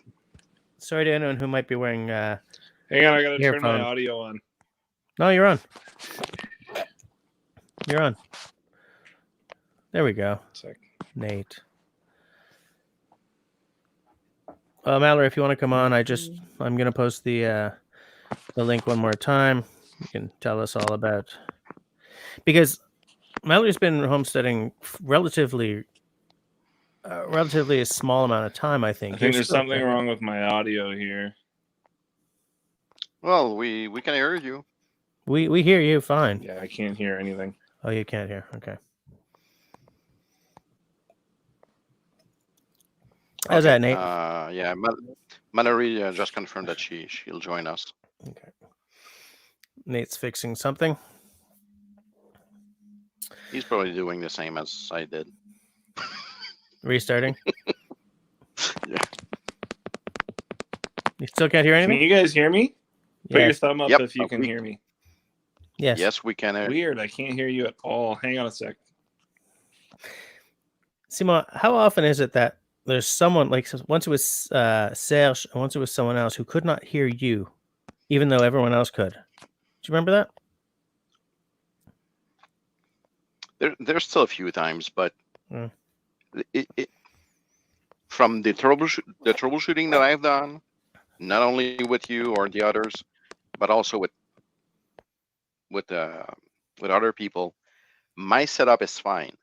Sorry to anyone who might be wearing hang on, I gotta turn my earphones. audio on. No, you're on. You're on. There we go. Sec. Nate. Mallory, if you want to come on, I'm gonna post the link one more time. You can tell us all about, because Mallory's been homesteading relatively a small amount of time, I think. I think there's something wrong with my audio here. Well, we can hear you. We hear you fine. Yeah, I can't hear anything. Oh, you can't hear. Okay. How's that, Nate? Yeah, Mallory just confirmed that she'll join us. Okay. Nate's fixing something. He's probably doing the same as I did. Restarting. Yeah. You still can't hear anything? Can you guys hear me? Put your Yes. thumb up Yep. if you can hear me. Yes. Yes, we can. Weird, I can't hear you at all. Hang on a sec. Simon, how often is it that there's someone, like once it was Serge and once it was someone else who could not hear you, even though everyone else could? Do you remember that? There's still a few times, but Mm. From the troubleshooting that I've done, not only with you or the others, but also with other people, my setup is fine.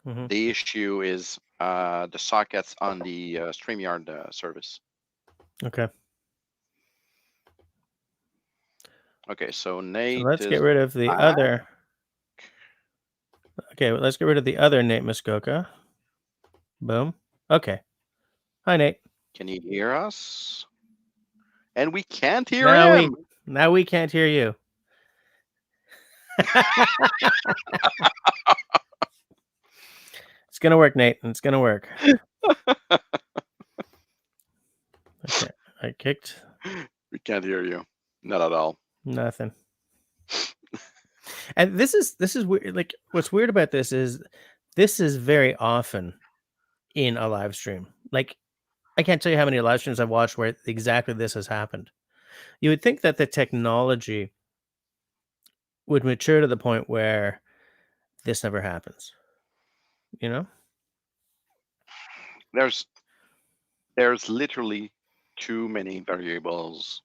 Mhm. The issue is the sockets on the StreamYard service. Okay. Okay, so Nate. So let's is get rid of the back. other. Okay, let's get rid of the other Nate Muskoka. Boom. Okay. Hi, Nate. Can you hear us? And we can't hear Now him. Now we can't hear you. It's gonna work, Nate. It's gonna work. Okay, I kicked. We can't hear you. Not at all. Nothing. And this is weird. Like, what's weird about this is very often in a live stream. Like, I can't tell you how many live streams I've watched where exactly this has happened. You would think that the technology would mature to the point where this never happens. You know? There's literally too many variables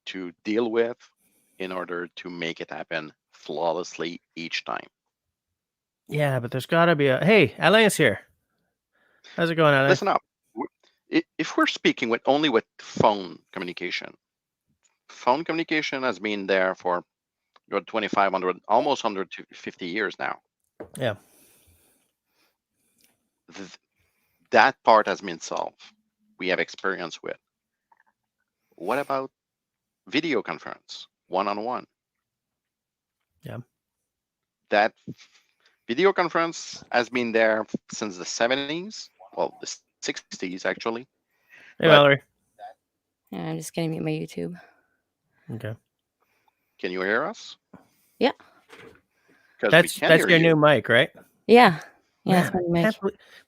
to deal with in order to make it happen flawlessly each time. Yeah, but there's got to be a. Hey, Alain's here. How's it going, Alain? Listen up. If we're speaking only with phone communication has been there for 2,500, almost 150 years now. Yeah. That part has been solved. We have experience with. What about video conference, one-on-one? Yeah. That video conference has been there since the 70s, well, the 60s actually. Hey, Valerie. Yeah, I'm just gonna mute my YouTube. Okay. Can you hear us? Yeah. That's your new mic, right? Yeah. Man, Yeah, that's my mic.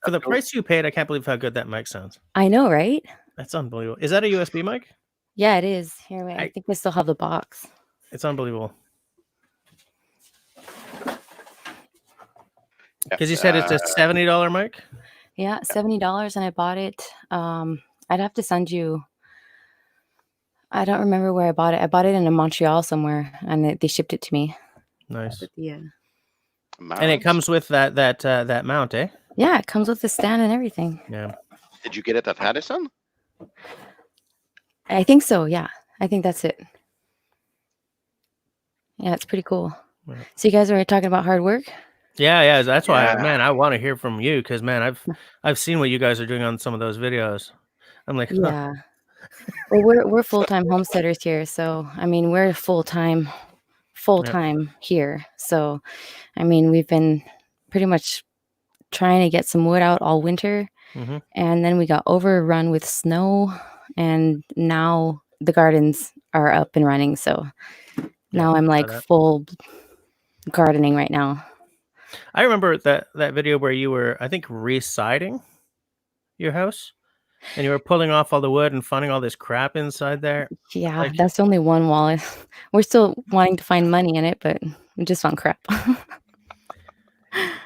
For the price you paid, I can't believe how good that mic sounds. I know, right? That's unbelievable. Is that a USB mic? Yeah, it is. Here, wait, I think I still have the box. It's unbelievable. Because you said it's a $70 mic? Yeah, $70, and I bought it. I'd have to send you. I don't remember where I bought it. I bought it in Montreal somewhere, and they shipped it to me. Nice. Yeah. And it comes with that mount, eh? Yeah, it comes with the stand and everything. Yeah. Did you get it at Addison? I think so. Yeah, I think that's it. Yeah, it's pretty cool. Right. So you guys were talking about hard work? Yeah. That's why, man, I want to hear from you because, man, I've seen what you guys are doing on some of those videos. I'm like, yeah. Well, we're full-time homesteaders here, so I mean, we're full-time here. So, I mean, we've been pretty much trying to get some wood out all winter, and then we got overrun with snow, and now the gardens are up and running. So now I'm like full gardening right now. I remember that video where you were, I think, re-siding your house. And you were pulling off all the wood and finding all this crap inside there. Yeah, that's only one wall. We're still wanting to find money in it, but we just found crap.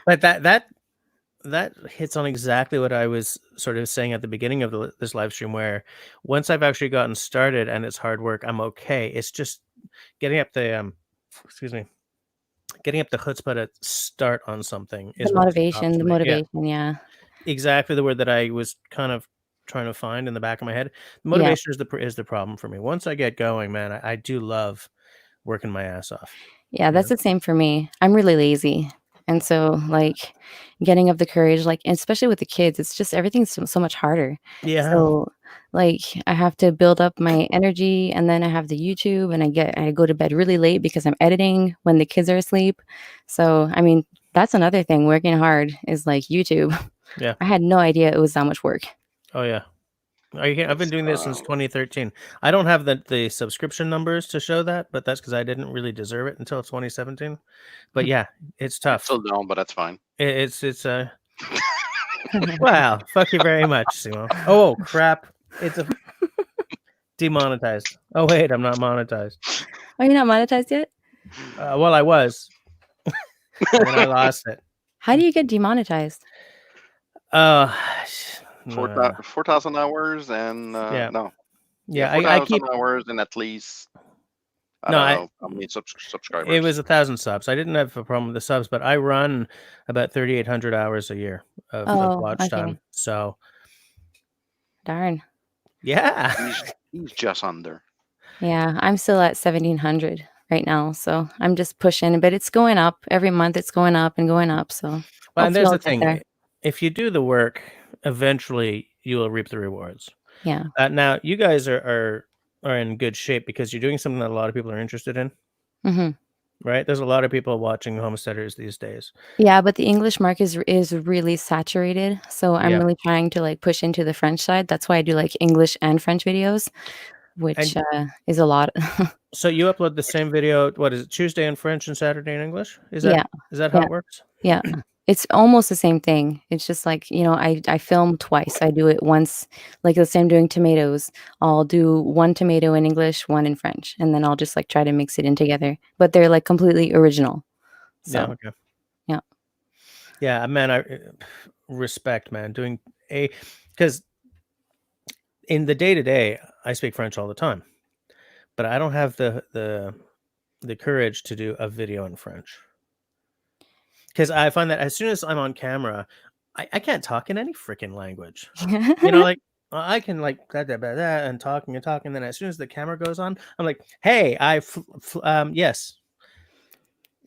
But that hits on exactly what I was sort of saying at the beginning of this live stream, where once I've actually gotten started and it's hard work, I'm okay. It's just getting up the chutzpah to start on something. Is the motivation, yeah. Exactly the word that I was kind of trying to find in the back of my head. The motivation is the problem for me. Once I get going, man, I do love working my ass off. Yeah, that's the same for me. I'm really lazy. And so, like, getting up the courage, like, especially with the kids, it's just everything's so much harder. Yeah. So, like, I have to build up my energy, and then I have the YouTube, and I go to bed really late because I'm editing when the kids are asleep. So, I mean, that's another thing. Working hard is like YouTube. Yeah. I had no idea it was that much work. Oh yeah. I've been doing this since 2013. I don't have the subscription numbers to show that, but that's because I didn't really deserve it until 2017. But yeah, it's tough. Still don't, but that's fine. It's wow. Fuck you very much, Simo. Oh crap! It's demonetized. Oh wait, I'm not monetized. Are you not monetized yet? Well, I was, and then I lost it. How do you get demonetized? 4,000 hours and no. Yeah, 4,000 I keep hours and at least I don't know how many subscribers. It was 1,000 subs. I didn't have a problem with the subs, but I run about 3,800 hours a year of watch time. So darn. Yeah. He's just under. Yeah, I'm still at 1,700 right now, so I'm just pushing, but it's going up every month. It's going up and going up. So well, and there's the thing: if you do the work, eventually you will reap the rewards. Yeah. Now you guys are in good shape because you're doing something that a lot of people are interested in. Right? There's a lot of people watching homesteaders these days. Yeah, but the English market is really saturated. So I'm really trying to like push into the French side. That's why I do like English and French videos, which is a lot. So you upload the same video, what is it, Tuesday in French and Saturday in English? Is that how it works? Yeah. It's almost the same thing. It's just like, I film twice. I do it once, like let's say I'm doing tomatoes. I'll do one tomato in English, one in French, and then I'll just like try to mix it in together. But they're like completely original. Yeah. So Okay. yeah. Yeah, man. I respect, man. Doing because in the day to day, I speak French all the time, but I don't have the courage to do a video in French because I find that as soon as I'm on camera, I can't talk in any freaking language. Like I can like blah, blah, blah, blah, and talking and talking. Then as soon as the camera goes on, I'm like, hey, yes.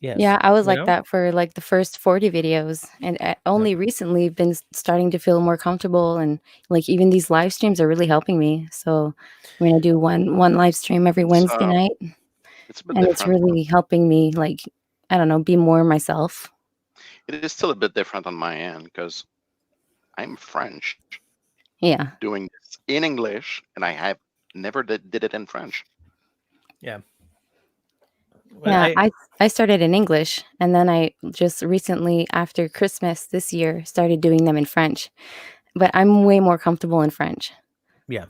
Yeah, I was like that for like the first 40 videos, and I only recently been starting to feel more comfortable, and like even these live streams are really helping me. So I'm gonna do one live stream every Wednesday night, It's a bit and different. it's really helping me, like, I don't know, be more myself. It is still a bit different on my end because I'm French. Yeah. Doing this in English, and I have never did it in French. Yeah. Yeah, I started in English, and then I just recently, after Christmas this year, started doing them in French. But I'm way more comfortable in French. Yeah.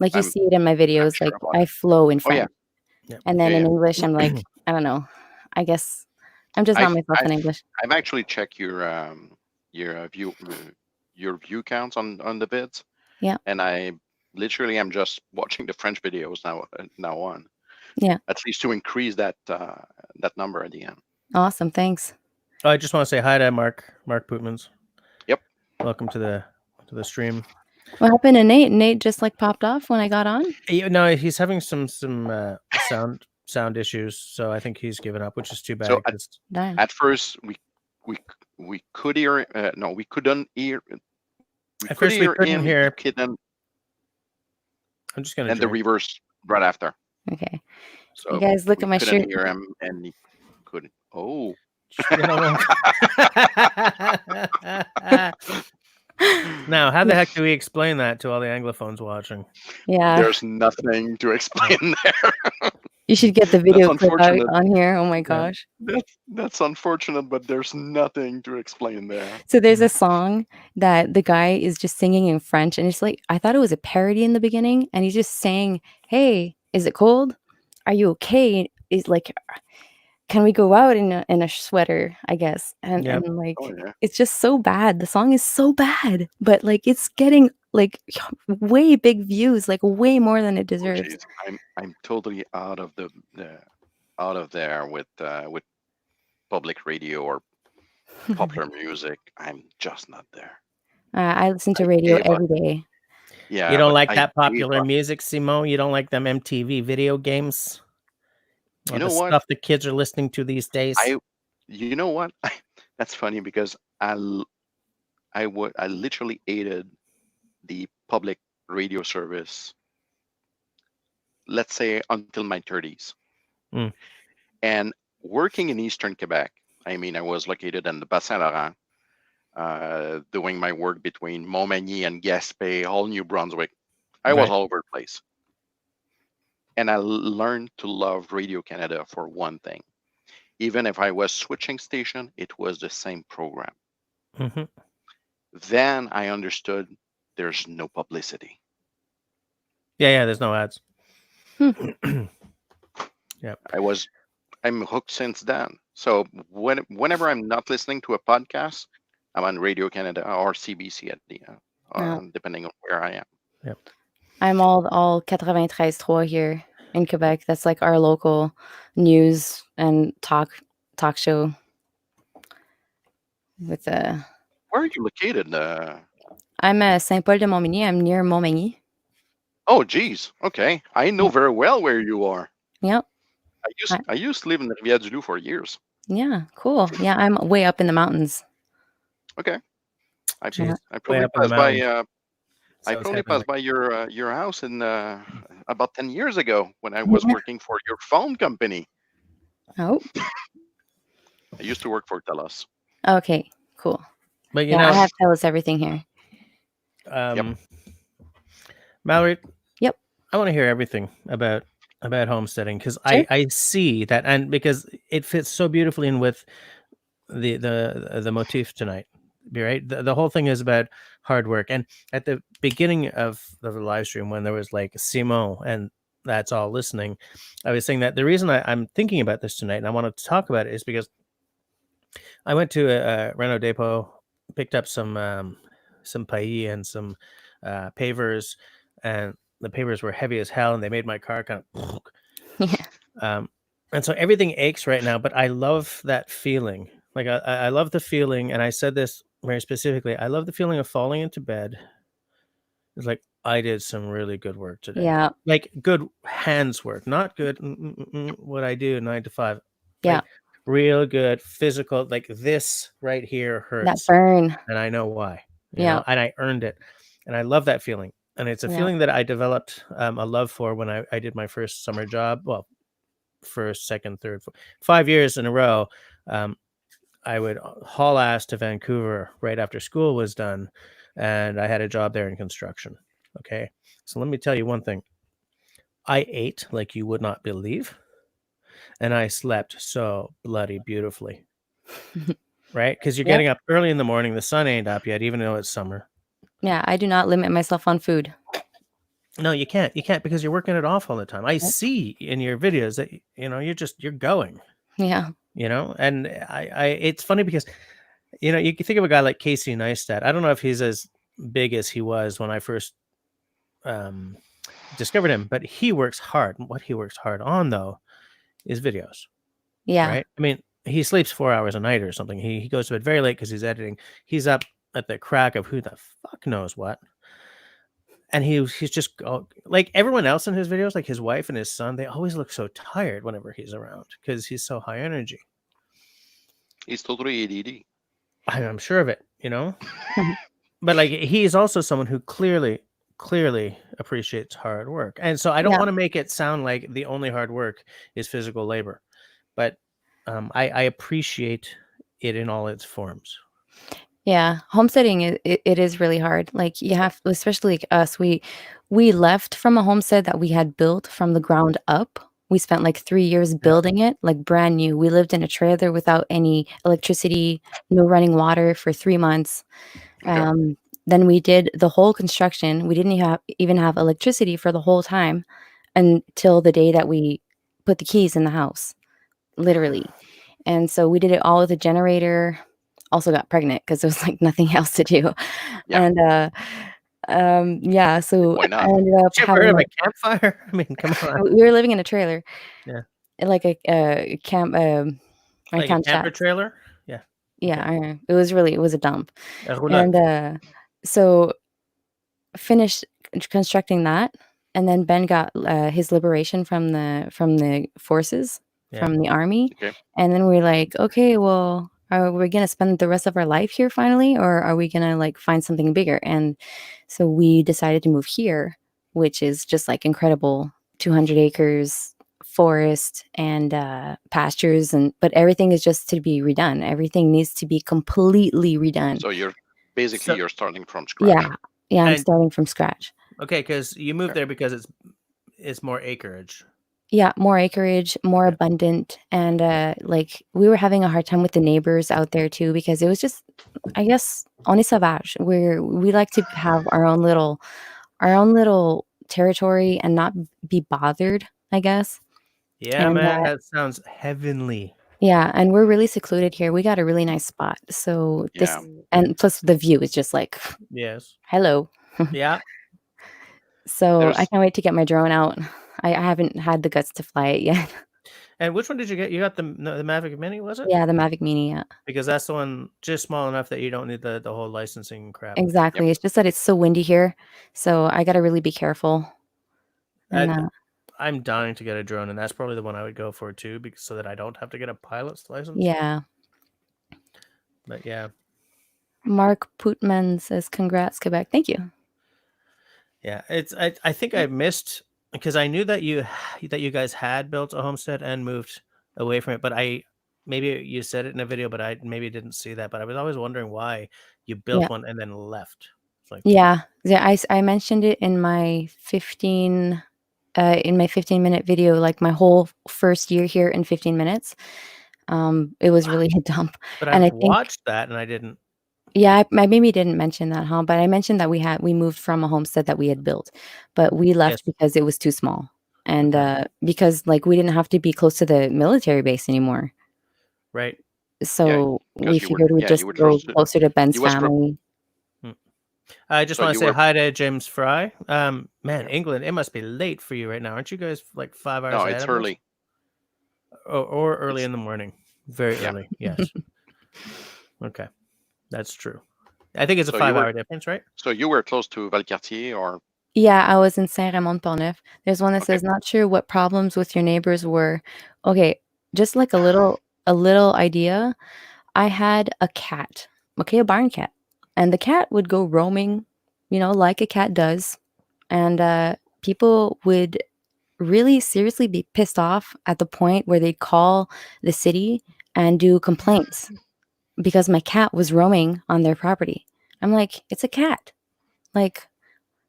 Like you see it in my videos, like I flow in French. Yeah. And then in English, I'm like, I don't know. I guess I'm just not myself in English. I've actually checked your view counts on the vids. Yeah. And I literally am just watching the French videos now on. Yeah. At least to increase that number at the end. Awesome, thanks. Oh, I just want to say hi to Mark Pootmans. Yep. Welcome to the stream. What happened to Nate? Nate just like popped off when I got on? No, he's having some sound issues, so I think he's given up, which is too bad. So at first we could hear no, we couldn't hear. At first we couldn't hear. I'm just gonna. And the reverse right after. Okay. So you guys look at my shirt. Hear him, and he couldn't. Oh. Now, how the heck do we explain that to all the Anglophones watching? Yeah. There's nothing to explain there. You should get the video clip out on here. Oh my gosh. That's unfortunate, but there's nothing to explain there. So there's a song that the guy is just singing in French, and it's like, I thought it was a parody in the beginning, and he's just saying, hey, is it cold? Are you okay? Is like, can we go out in a sweater, I guess? And like, it's just so bad. The song is so bad, but like it's getting like way big views, like way more than it deserves. I'm totally out of there with public radio or popular music. I'm just not there. I listen to radio every day. Yeah. You don't like that popular music, Simon? You don't like them MTV video games? You know what? Stuff the kids are listening to these days. You know what? That's funny because I literally hated the public radio service, let's say until my 30s. And working in Eastern Quebec, I mean, I was located in the Bas-Saint Laurent, doing my work between Montmagny and Gaspé, all New Brunswick. I was all over the place. And I learned to love Radio Canada for one thing. Even if I was switching station, it was the same program. Mm-hmm. Then I understood there's no publicity. Yeah, there's no ads. Yeah. I'm hooked since then. So whenever I'm not listening to a podcast, I'm on Radio Canada or CBC at the depending on where I am. Yep. I'm all 93.3 here in Quebec. That's like our local news and talk show. With Where are you located? I'm at Saint-Paul-de-Montmagny. I'm near Montmagny. Oh, geez. Okay, I know very well where you are. Yep. I used to live in Rivière-du-Loup for years. Yeah, cool. Yeah, I'm way up in the mountains. Okay. I probably passed by. I probably passed like... by your house in about 10 years ago when I was working for your phone company. Oh. I used to work for TELUS. Okay, cool. But you know, I have TELUS everything here. Yep. Mallory. Yep. I want to hear everything about homesteading because sure. I see that, and because it fits so beautifully in with the motif tonight. Right, the whole thing is about hard work. And at the beginning of the live stream, when there was like Simon and that's all listening, I was saying that the reason I'm thinking about this tonight and I wanted to talk about it is because I went to a Renault depot, picked up some paille and some pavers, and the pavers were heavy as hell, and they made my car kind of. Yeah. And so everything aches right now, but I love that feeling. Like I love the feeling, and I said this very specifically. I love the feeling of falling into bed. It's like I did some really good work today. Yeah. Like good hands work, not good what I do 9 to 5. Yeah. Like real good physical. Like this right here That hurts, burn. and I know why. You Yeah. know, and I earned it, and I love that feeling. And it's a Yeah. feeling that I developed a love for when I did my first summer job. Well, first, second, third, 5 years in a row. I would haul ass to Vancouver right after school was done, and I had a job there in construction. Okay, so let me tell you one thing. I ate like you would not believe, and I slept so bloody beautifully. Right? Because you're Yep. getting up early in the morning. The sun ain't up yet, even though it's summer. Yeah, I do not limit myself on food. No, you can't. You can't because you're working it off all the time. I Yep. see in your videos that you're going. Yeah. And it's funny because you can think of a guy like Casey Neistat. I don't know if he's as big as he was when I first discovered him, but he works hard. What he works hard on though is videos. Yeah. Right? I mean, he sleeps 4 hours a night or something. He goes to bed very late because he's editing. He's up at the crack of who the fuck knows what. And he's just like everyone else in his videos, like his wife and his son, they always look so tired whenever he's around because he's so high energy. He's totally ADD. I'm sure of it, But like he is also someone who clearly appreciates hard work. And so I don't Yeah. want to make it sound like the only hard work is physical labor, but I appreciate it in all its forms. Yeah, homesteading it is really hard. Like you have, especially like us, we left from a homestead that we had built from the ground up. We spent like 3 years building it, like brand new. We lived in a trailer without any electricity, no running water for 3 months. Okay. Then we did the whole construction. We didn't even have electricity for the whole time until the day that we put the keys in the house, literally. And so we did it all with a generator. Also got pregnant because there was like nothing else to do. Yeah. And yeah, so Why not? I ended up Did you ever heard having of a campfire? I mean, come on. we were living in a trailer. Yeah. Like a camp Like a camper trailer? Yeah. Yeah, it was a dump. A roulotte. And so finished constructing that, and then Ben got his liberation from the forces, from the army. Okay. And then we're like, okay, well, are we gonna spend the rest of our life here finally, or are we gonna like find something bigger? And so we decided to move here, which is just like incredible, 200 acres, forest and pastures, but everything is just to be redone. Everything needs to be completely redone. So you're starting from scratch. Yeah, I'm starting from scratch. Okay, because you moved there because it's more acreage. Yeah, more acreage, more abundant, and like we were having a hard time with the neighbors out there too because it was just, I guess, on est sauvage, where we like to have our own little territory and not be bothered, I guess. Yeah, man, that sounds heavenly. Yeah, and we're really secluded here. We got a really nice spot. So this, and plus the view is just like, yes, hello. Yeah. So I can't wait to get my drone out. I haven't had the guts to fly it yet. And which one did you get? You got the Mavic Mini, was it? Yeah, the Mavic Mini, yeah. Because that's the one just small enough that you don't need the whole licensing crap. Exactly. Yep. It's just that it's so windy here. So I got to really be careful. And, I'm dying to get a drone, and that's probably the one I would go for too, because so that I don't have to get a pilot's license. Yeah. But yeah. Mark Putman says, "Congrats, Quebec." Thank you. Yeah, I think I missed because I knew that you guys had built a homestead and moved away from it, but maybe you said it in a video, but I maybe didn't see that. But I was always wondering why you built one and then left. It's like, yeah. I mentioned it in my 15-minute video, like my whole first year here in 15 minutes. It was really a dump, But and I I've think watched that and I didn't. yeah, I maybe didn't mention that, huh? But I mentioned that we moved from a homestead that we had built, but we Yes. left because it was too small, and Okay. because like we didn't have to be close to the military base anymore, Right. so we because figured we'd you just were go close to closer to Ben's you was pro- family. Hmm. I just so want to you say were hi to James Fry. Man, yeah. England, it must be late for you right now. Aren't you guys like 5 hours No, ahead it's of us? early. Or early It's in the morning. Very yeah. early. Yes. Okay. That's true. I think it's a So you 5 hour were difference, right? close to Valcartier, or Yeah, I was in Saint-Raymond-de-Portneuf. There's one that okay. says, "Not sure what problems with your neighbors were." Okay, just like a little idea. I had a cat, okay, a barn cat, and the cat would go roaming, like a cat does, and, people would really seriously be pissed off at the point where they'd call the city and do complaints because my cat was roaming on their property. I'm like, "It's a cat." Like,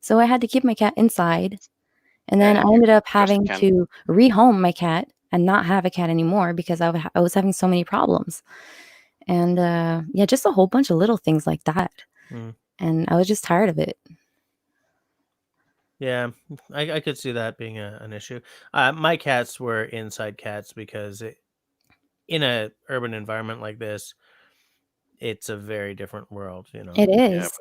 so I had to keep my cat inside, and then I And you ended up just having can't. to rehome my cat and not have a cat anymore because I was having so many problems. And, yeah, just a whole bunch of little things like that, Mm. and I was just tired of it. Yeah, I could see that being an issue. My cats were inside cats because in a urban environment like this, it's a very different world. It Yeah, is.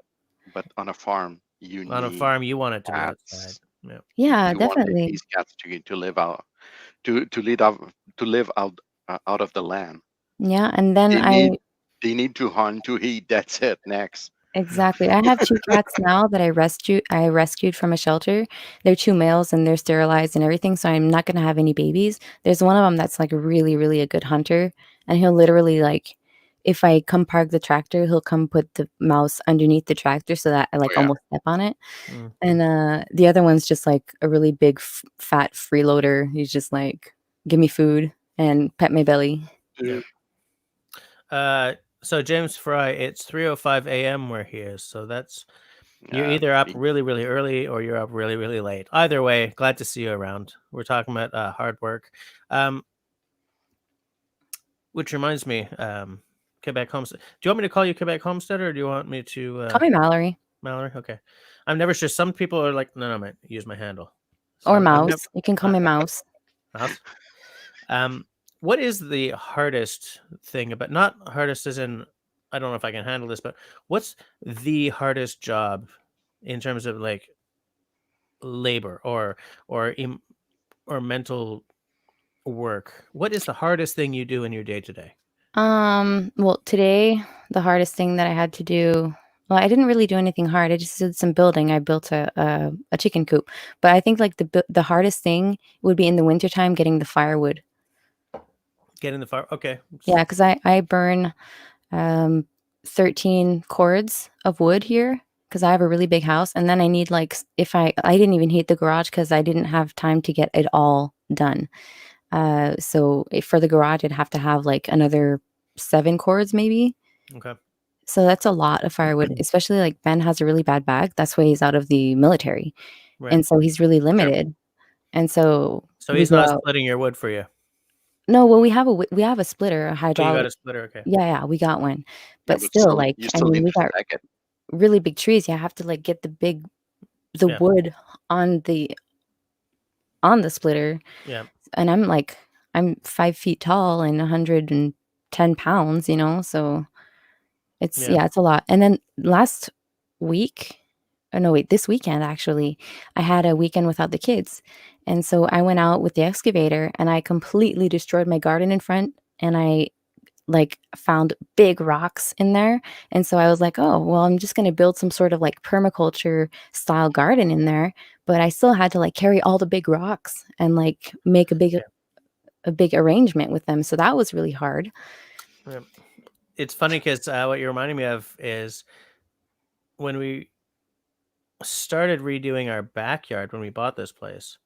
but on a farm, you On a need farm, you want it to be outside. cats. Yeah. Yeah, You want definitely. these cats to live out to lead out to live out of the land. Yeah, and then They need they need to hunt to eat. That's it. Next. exactly. I have 2 cats now that I rescued from a shelter. They're 2 males, and they're sterilized and everything, so I'm not gonna have any babies. There's one of them that's, like, really, really a good hunter, and he'll literally, like if I come park the tractor, he'll come put the mouse underneath the tractor so that I, Oh like, yeah. almost step on it. Mm. And, the other one's just, like, a really big fat freeloader. He's just like, "Give me food and pet my belly." Yeah. So James Fry, it's 3:05 a.m. where he is. So you're either up really, really early or you're up really, really late. Either way, glad to see you around. We're talking about hard work. Which reminds me, Quebec Homestead. Do you want me to call you Quebec Homesteader, or do you want me to Call me Mallory Mallory? Okay. I'm never sure. Some people are like, no, man, use my handle. So or I've never Mouse. You can call me Mouse. Mouse. What is the hardest thing about, not hardest as in I don't know if I can handle this, but what's the hardest job in terms of like labor or im, or mental work? What is the hardest thing you do in your day to day? Well, today, the hardest thing that I had to do well, I didn't really do anything hard. I just did some building. I built a chicken coop. But I think like the hardest thing would be in the wintertime getting the firewood. Getting the fire. Okay. Yeah, because I burn 13 cords of wood here because I have a really big house, and then I need like if I didn't even heat the garage because I didn't have time to get it all done. So for the garage, I'd have to have like another 7 cords maybe. Okay. So that's a lot of firewood, especially like Ben has a really bad back. That's why he's out of the military, Right. and so he's really Okay. limited. And so So we he's go not out. splitting your wood for you. No, well, we have a splitter, a Oh, you got hydraulic. a splitter. Okay. Yeah, we got one. Yeah, But but still, still, like, you I still mean, need we to got stack it. really big trees. You have to like get the Yeah. wood on the splitter. Yeah. And I'm 5 feet tall and 110 pounds, so it's Yeah. yeah, it's a lot. And then last week, oh no, wait, this weekend actually, I had a weekend without the kids. And so I went out with the excavator and I completely destroyed my garden in front, and I like found big rocks in there. And so I was like, "Oh, well, I'm just going to build some sort of like permaculture style garden in there." But I still had to like carry all the big rocks and like make Yeah. a big arrangement with them. So that was really hard. Yeah. It's funny because what you're reminding me of is when we started redoing our backyard when we bought this place.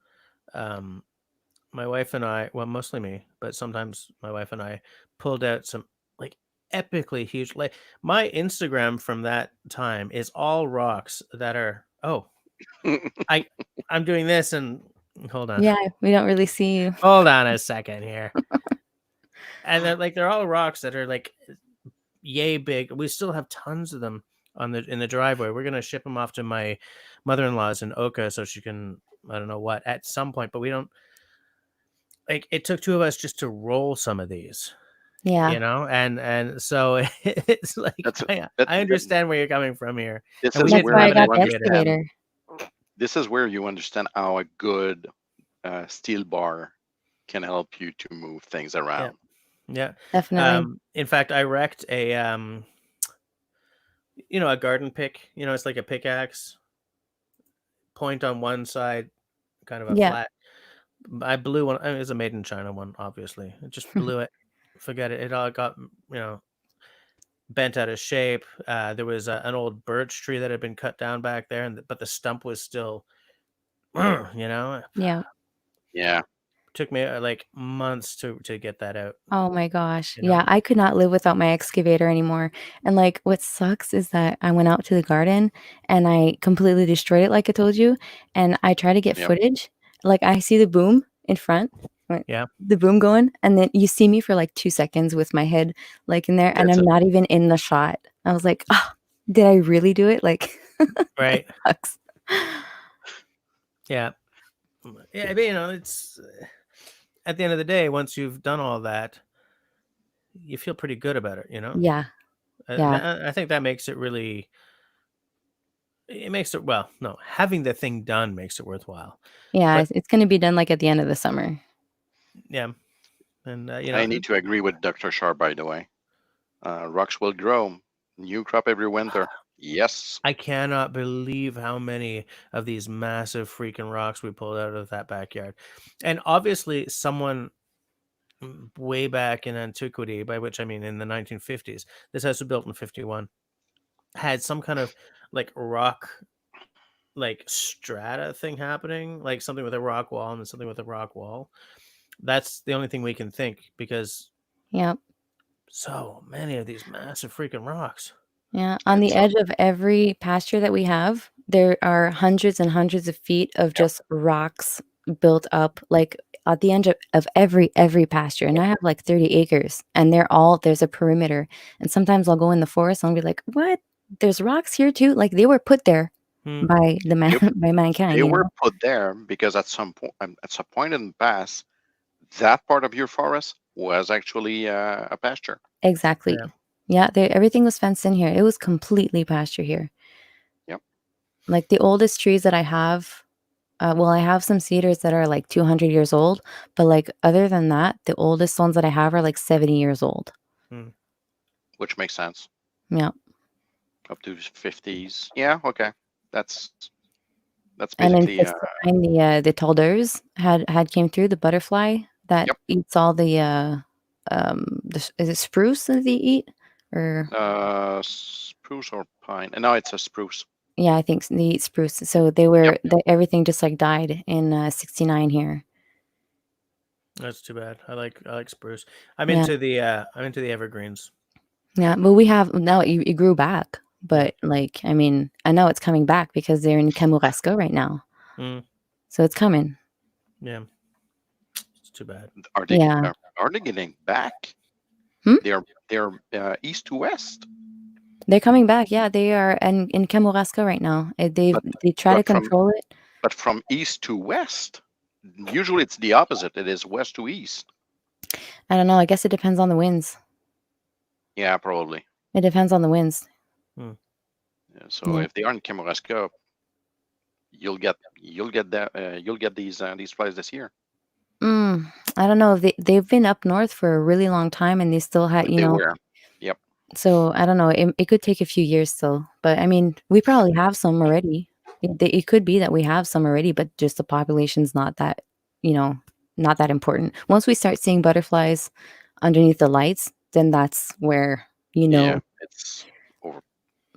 My wife and I, well, mostly me, but sometimes my wife and I pulled out some like epically huge. Like my Instagram from that time is all rocks that are. Oh, I'm doing this and hold on, Yeah, we don't really see you. hold on a second here. and they're all rocks that are like yay big. We still have tons of them in the driveway. We're gonna ship them off to my mother-in-law's in Oka so she can, I don't know what, at some point, but we don't like. It took two of us just to roll some of these, Yeah. and so it's like That's I that, understand where you're coming from here, this and we is That's didn't why where I have an you got the excavator. understand. excavator. This is where you understand how a good steel bar can help you to move things around. Yeah. Definitely. In fact, I wrecked a a garden pick. It's like a pickaxe, point on one side, kind of a Yeah. flat. I blew one. I mean, it was a made in China one, obviously. It just blew it. Forget it. It all got bent out of shape. There was an old birch tree that had been cut down back there, but the stump was still, Yeah. Yeah. took me like months to get that out. Oh my gosh. You know? Yeah, I could not live without my excavator anymore. And like what sucks is that I went out to the garden and I completely destroyed it like I told you, and I try to get Yep. footage. Like I see the boom in front, Yeah. the boom going, and then you see me for like 2 seconds with my head like in there, and That's I'm it. not even in the shot. I was like, "Oh, did I really do it?" Like Right. sucks. Yeah. Yeah. But, it's at the end of the day, once you've done all that, you feel pretty good about it. Yeah. Yeah. I think that makes it really. It makes it no, having the thing done makes it worthwhile. Yeah, But it's going to be done like at the end of the summer. yeah, and I need to agree with Dr. Sharp, by the way. Rocks will grow. New crop every winter. Yes. I cannot believe how many of these massive freaking rocks we pulled out of that backyard. And obviously someone way back in antiquity, by which I mean in the 1950s, this house was built in 51, had some kind of like rock, like strata thing happening, like something with a rock wall and then something with a rock wall. That's the only thing we can think, because Yep. so many of these massive freaking rocks. Yeah, on the It's edge of every pasture that we have, there are hundreds and hundreds of feet of just rocks built up, like, at the end of every pasture, and I have, like, 30 acres, and there's a perimeter, and sometimes I'll go in the forest, and I'll be like, "What? There's rocks here too?" Like, they were put there Hmm. by the man Yep. by mankind, They you were know? put there because at some point in the past, that part of your forest was actually a pasture. Exactly. Yeah. Yeah, everything was fenced in here. It was completely pasture here. Yep. Like, the oldest trees that I have, well, I have some cedars that are, like, 200 years old, but, like, other than that, the oldest ones that I have are, like, 70 years old. Which makes sense. Yeah. Up to 50s. Yeah, okay. That's And in basically 69, the Taldeuse had came through, the butterfly that Yep. eats all the, is it spruce that they eat? Or spruce or pine. And now it's a spruce. yeah, I think they eat spruce. So everything just, like, died in, 69 here. That's too bad. I like spruce. I'm Yeah. into the evergreens. Yeah, but we have now it grew back, but, like, I mean, I know it's coming back because they're in Kamouraska right now. Mm, So it's coming. yeah. It's too bad. Are they Yeah. are they getting back? Hmm? They're east to west. They're coming back. Yeah, they are in Kamouraska right now. They try to but from- control it. But from east to west, usually it's the opposite. It is west to east. I don't know. I guess it depends on the winds. Yeah, probably. It depends on the winds. Yeah, so Yeah. if they are in Kamouraska, you'll get these flies this year. I don't know. They've been up north for a really long time, and they still had, They were. Yep. So I don't know. It could take a few years still, but I mean, we probably have some already. It could be that we have some already, but just the population's not that, not that important. Once we start seeing butterflies underneath the lights, then that's where, Yeah, it's over.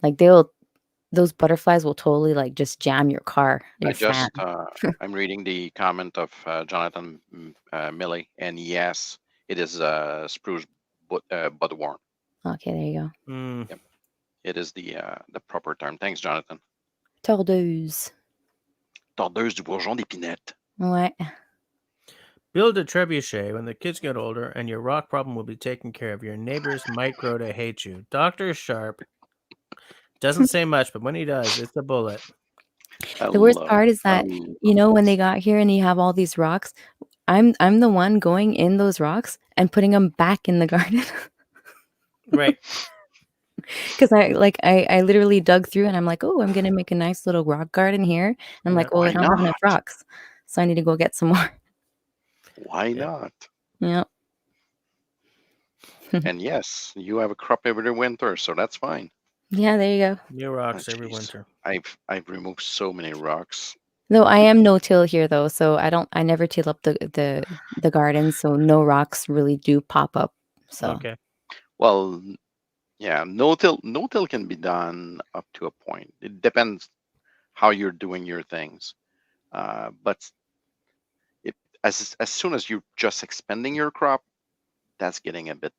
like those butterflies will totally like just jam your car, your fan. I'm reading the comment of Jonathan Milley, and yes, it is spruce butterworm. Okay, there you go. Yep. It is the proper term. Thanks, Jonathan. Tordeuse. Tordeuse du bourgeon d'épinette. Ouais. Build a trebuchet when the kids get older, and your rock problem will be taken care of. Your neighbors might grow to hate you. Dr. Sharp doesn't say much, but when he does, it's a bullet. I The worst love part is I that, love when this. they got here and you have all these rocks, I'm the one going in those rocks and putting them back in the garden. Right. Because I literally dug through and I'm like, "Oh, I'm gonna make a nice little rock garden here." And I'm like, Yeah. "Oh, I Why don't have enough not? rocks, so I need to go get some more." Why Yeah. not? Yep. And yes, you have a crop every winter, so that's fine. Yeah, there you go. New Oh, rocks every jeez. winter. I've removed so many rocks. Though I am no-till here though, so I never till up the garden, so no rocks really do pop up. So Okay. Well, yeah, no till can be done up to a point. It depends how you're doing your things. But it, as soon as you're just expanding your crop, that's getting a bit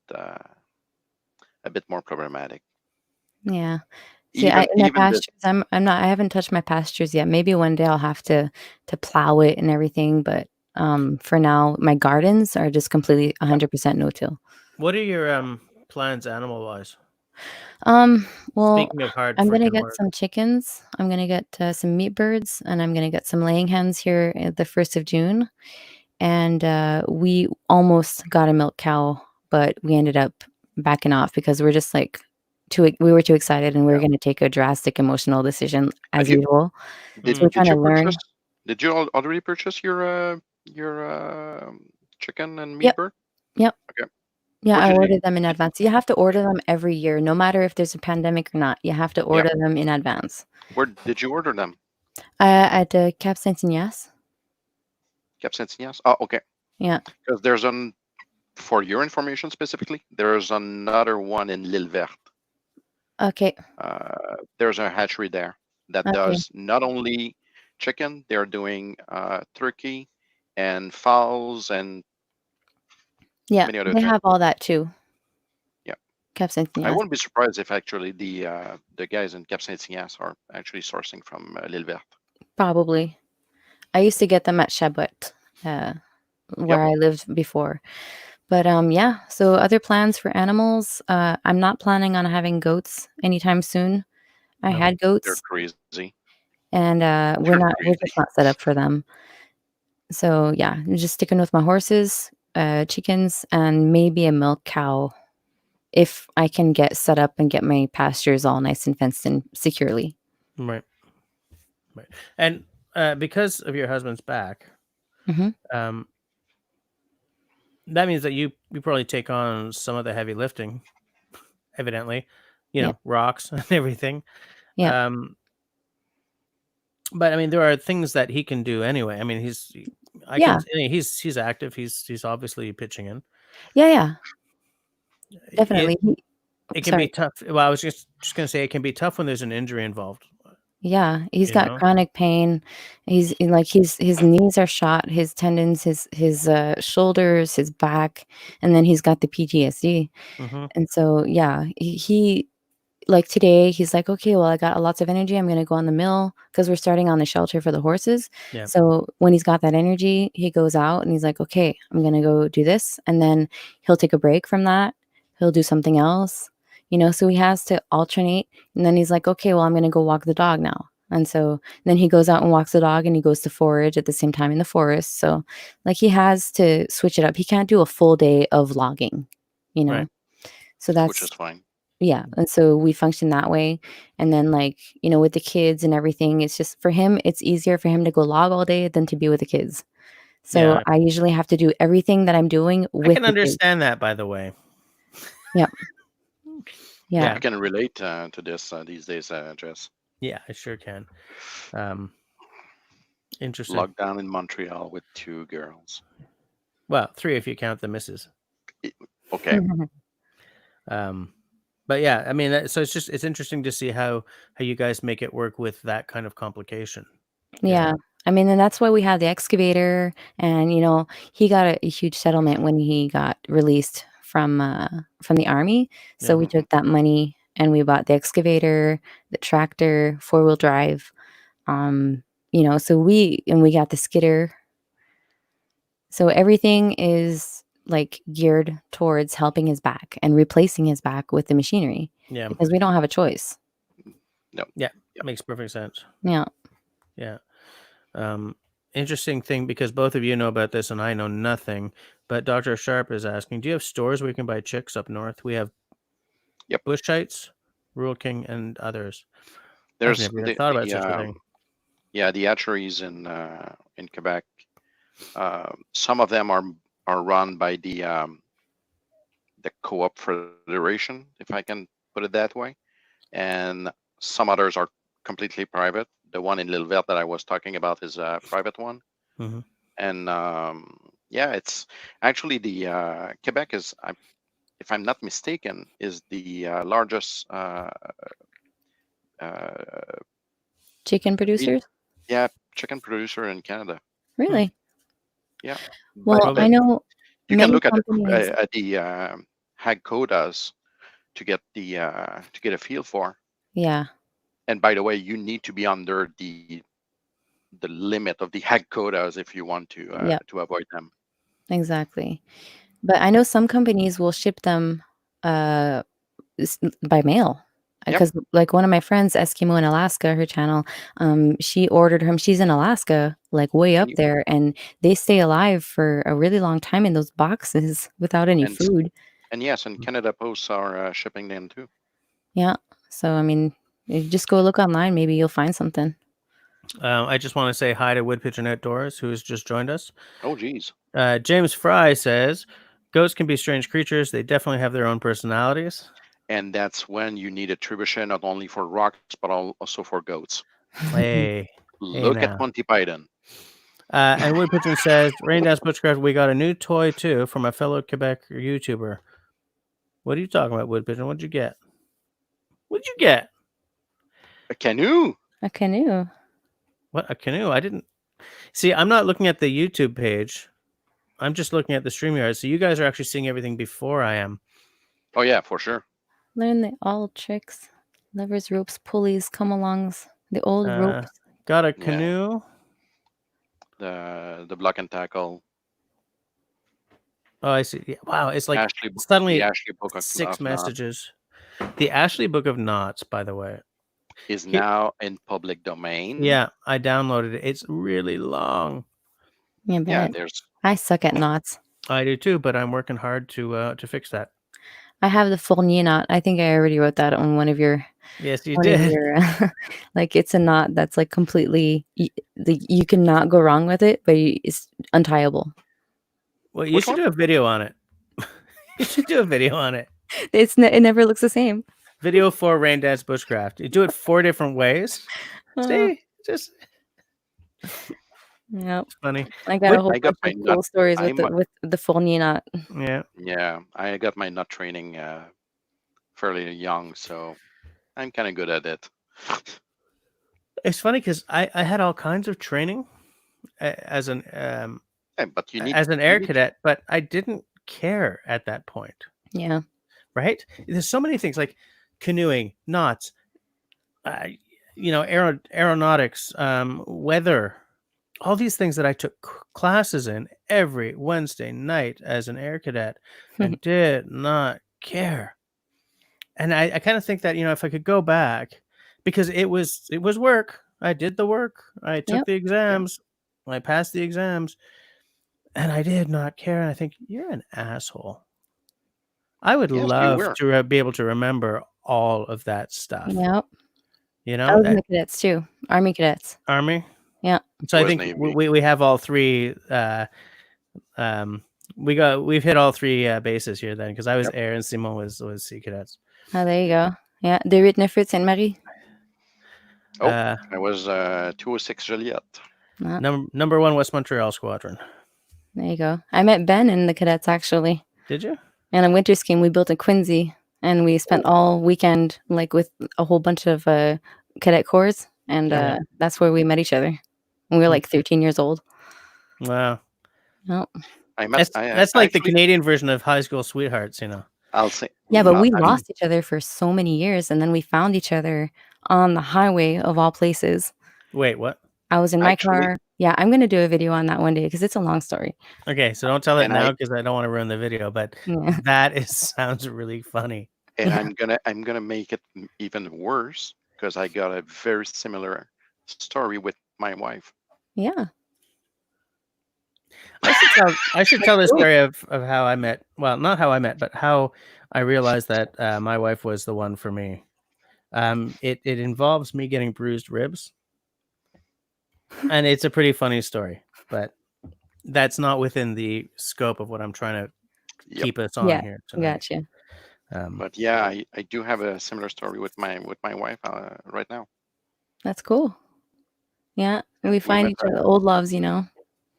more problematic. yeah. See, in my Even the pastures, I haven't touched my pastures yet. Maybe one day I'll have to plow it and everything, but for now, my gardens are just completely 100% no-till. What are your plans animal wise? Well, Speaking of hard I'm gonna freaking get work. some chickens. I'm gonna get some meat birds, and I'm gonna get some laying hens here at the 1st of June. And we almost got a milk cow, but we ended up backing off because we're just like we were too excited and we were yeah. going to take a drastic emotional decision as Did you usual. did So we're did trying you to learn. purchase? Did you already purchase your chicken and meat Yep, bird? yep. Okay. Yeah, Where I did you? ordered them in advance. You have to order them every year, no matter if there's a pandemic or not. You have to Yeah. order them in advance. Where did you order them? At the Cap Saint Ignace. Yes. Oh, okay. Yeah. Because for your information specifically, there's another one in L'Île Verte. Okay. There's a hatchery there that Okay. does not only chicken, they're doing turkey and fowls and Yeah, many other they things. have all that too. Yeah. Cap Saint I Ignace. wouldn't be surprised if actually the guys in Cap Saint-Ignace are actually sourcing from L'Île Verte. Probably. I used to get them at Chabot, where Yep. I lived before. But yeah, so other plans for animals. I'm not planning on having goats anytime soon. I No. had They're goats crazy. and we're They're we're crazy. just not set up for them. So yeah, I'm just sticking with my horses, chickens, and maybe a milk cow if I can get set up and get my pastures all nice and fenced in securely. Right. Right. And because of your husband's back, Hmm. um, that means that you probably take on some of the heavy lifting, evidently, Yep. rocks and everything. Yep. Um, but I mean, there are things that he can do anyway. I mean, Yeah. he's active. He's obviously pitching in. Yeah. Yeah. It Definitely. it can be Sorry. tough. Well, I was just gonna say it can be tough when there's an injury involved. Yeah, he's You got know. chronic pain. His knees are shot, his tendons, his shoulders, his back, and then he's got the PTSD. Mm-hmm. And so, yeah, he like today, he's like, okay, well, I got lots of energy. I'm gonna go on the mill because we're starting on the shelter for the horses. Yeah. So when he's got that energy, he goes out and he's like, okay, I'm gonna go do this, and then he'll take a break from that. He'll do something else, So he has to alternate, and then he's like, okay, well, I'm gonna go walk the dog now. And so then he goes out and walks the dog, and he goes to forage at the same time in the forest. So like he has to switch it up. He can't do a full day of logging, you know. Right. So Which is that's fine. yeah, and so we function that way, and then, with the kids and everything, it's just for him, it's easier for him to go log all day than to be with the kids. So Yeah. I usually have to do everything that I'm doing I with can the kids. understand that, by the way. Yep. Yeah. I can relate to this these days, Jess. Yeah, I sure can. Interesting. Locked down in Montreal with 2 girls. Well, 3 if you count the misses. Okay. But yeah, I mean, so it's interesting to see how you guys make it work with that kind of complication. Yeah. I mean, and that's why we have the excavator, and, he got a huge settlement when he got released from the army. So we Mhm. took that money and we bought the excavator, the tractor, four-wheel drive. So we got the skidder. So everything is like geared towards helping his back and replacing his back with the machinery Yeah. because we don't have a choice. No. Yeah. Yep. Makes perfect sense. Yeah. Yeah. Interesting thing, because both of you know about this and I know nothing, but Dr. Sharp is asking, do you have stores where you can buy chicks up north? We have Yep. Bushites, Rural King, and others. I've There's never even thought about such a thing. yeah, the hatcheries in Quebec. Some of them are run by the Co-op Federation, if I can put it that way, and some others are completely private. The one in Lilleverte that I was talking about is a private one, Mm-hmm. and yeah, it's actually the Quebec is, if I'm not mistaken, is the largest Chicken producers? yeah, chicken producer in Canada. Really? Yeah. Well, But I know you can many look at companies. the hag quotas to get a feel for. Yeah. And by the way, you need to be under the limit of the hag quotas if you want to Yep. to avoid them. Exactly. But I know some companies will ship them by mail. Yep. Because like one of my friends, Eskimo in Alaska, her channel, she ordered him. She's in Alaska, like way up there, and they stay alive for a really long time in those boxes without any food. And yes, and Canada Post are shipping them too. Yeah. So I mean, you just go look online. Maybe you'll find something. I just want to say hi to Wood Pigeon Outdoors, who has just joined us. Oh, geez. James Fry says, goats can be strange creatures. They definitely have their own personalities. And that's when you need a trebuchet, not only for rocks, but also for goats. Hey. Look now. at Monty Python. And Wood Pigeon says, Rain Dance Bushcraft, we got a new toy too from a fellow Quebec YouTuber. What are you talking about, Wood Pigeon? What'd you get? What'd you get? A canoe. A canoe. What? A canoe? I didn't see. I'm not looking at the YouTube page. I'm just looking at the StreamYard. So you guys are actually seeing everything before I am. Oh yeah, for sure. Learn the all tricks, levers, ropes, pulleys, come-alongs, the old ropes. Got a canoe. The block and tackle. Oh, I see. Yeah, wow, it's like Ashley, suddenly the Ashley Book of 6 Knots messages. The Ashley Book of Knots, by the way, is now in public domain. Yeah, I downloaded it. It's really long. Yeah, I suck at knots. I do too, but I'm working hard to fix that. I have the fournier knot. I think I already wrote that on one of your. Yes, you did. Like it's a knot that's like completely. You cannot go wrong with it, but it's untieable. Well, you should do a video on it. You should do a video on it. It never looks the same. Video for Rain Dance Bushcraft. You do it 4 different ways. See, just. Yep. Funny. I got a whole bunch of cool stories with the fournier knot. Yeah. I got my knot training fairly young, so I'm kind of good at it. It's funny because I had all kinds of training as an but you need, as an air cadet, but I didn't care at that point. Yeah. Right. There's so many things like canoeing, knots, aeronautics, weather. All these things that I took classes in every Wednesday night as an air cadet and did not care. And I kind of think that, if I could go back, because it was work. I did the work. I took the exams. I passed the exams and I did not care. And I think you're an asshole. I would love to be able to remember all of that stuff. Yep. I was in the cadets too. Army cadets. Army? Yeah. So I think we have all 3. We've hit all 3 bases here then, because I was air and Simon was Sea Cadets. Oh, there you go. Yeah, de Rittenfurt Sainte Marie. I was 206 Joliet. Number 1 West Montreal Squadron. There you go. I met Ben in the cadets actually. Did you? And on winter scheme, we built in Quincy, and we spent all weekend like with a whole bunch of cadet corps, and that's where we met each other. And we were like 13 years old. Wow. Nope. That's like the Canadian version of high school sweethearts, I'll say. Yeah, but we lost each other for so many years, and then we found each other on the highway of all places. Wait, what? I was in my Actually, car. Yeah, I'm gonna do a video on that one day because it's a long story. Okay, so don't tell it and now I because I don't want to ruin the video. But Yeah. that is sounds really funny. and Yeah. I'm gonna make it even worse because I got a very similar story with my wife. Yeah. I should tell the Cool. story of how I met. Well, not how I met, but how I realized that my wife was the one for me. It involves me getting bruised ribs, and it's a pretty funny story, but that's not within the scope of what I'm trying to Yep. keep us on Yeah. here tonight. Gotcha. But yeah, I do have a similar story with my wife right now. That's cool. Yeah. Yeah, We we find met. each other old loves, you know.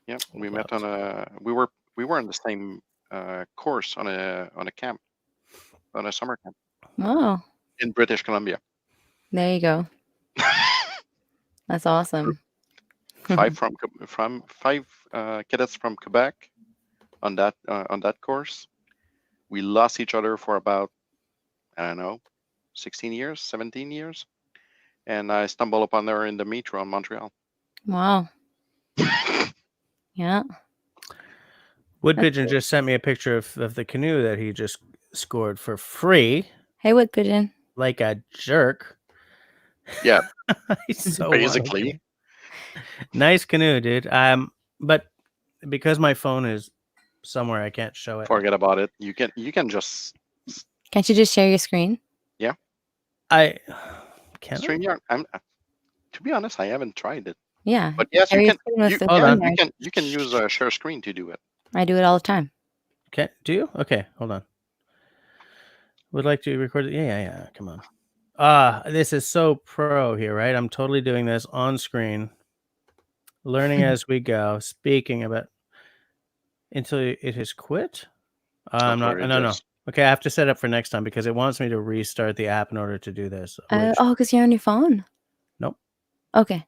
Yeah, Old we met loves. on a we were on the same course on a camp, on a summer camp Oh, in British Columbia. there you go. That's awesome. Five five cadets from Quebec on that course. We lost each other for about, I don't know, 16 years, 17 years, and I stumbled upon her in the metro in Montreal. Wow. Yeah. Wood That's Pigeon cool. just sent me a picture of the canoe that he just scored for free, Hey, Wood Pigeon. like a jerk. Yeah, He's so wanted basically. to. Nice canoe, dude. But because my phone is somewhere, I can't show it. Forget about it. You can just Can't you just share your screen? I can. stream your. To be honest, I haven't tried it. Yeah. But yes, Share you your can. screen with the Hold Yeah, on. camera. you can use a share screen to do it. I do it all the time. Okay, do you? Okay, hold on. Would like to record it? Yeah. Come on. This is so pro here, right? I'm totally doing this on screen, learning as we go, speaking about until it has quit. I'm not. It No. is. Okay, I have to set up for next time because it wants me to restart the app in order to do this. Which, Because you're on your phone. Nope. Okay.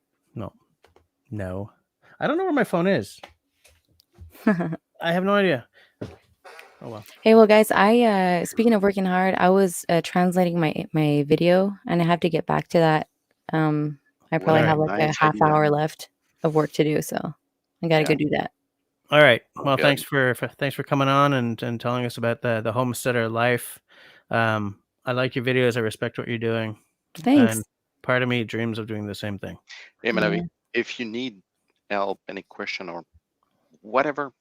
No. I don't know where my phone is. I have no idea. Oh well. Hey, well, guys, I speaking of working hard, I was translating my video, and I have to get back to that. I probably What have a like a nice half idea. hour left of work to do, so I got to Yeah. go do that. All right. Well, Okay. thanks for coming on and telling us about the homesteader life. I like your videos. I respect what you're doing. Thanks. And part of me dreams of doing the same thing. Hey, Manavi, Yeah. if you need help, any question or whatever,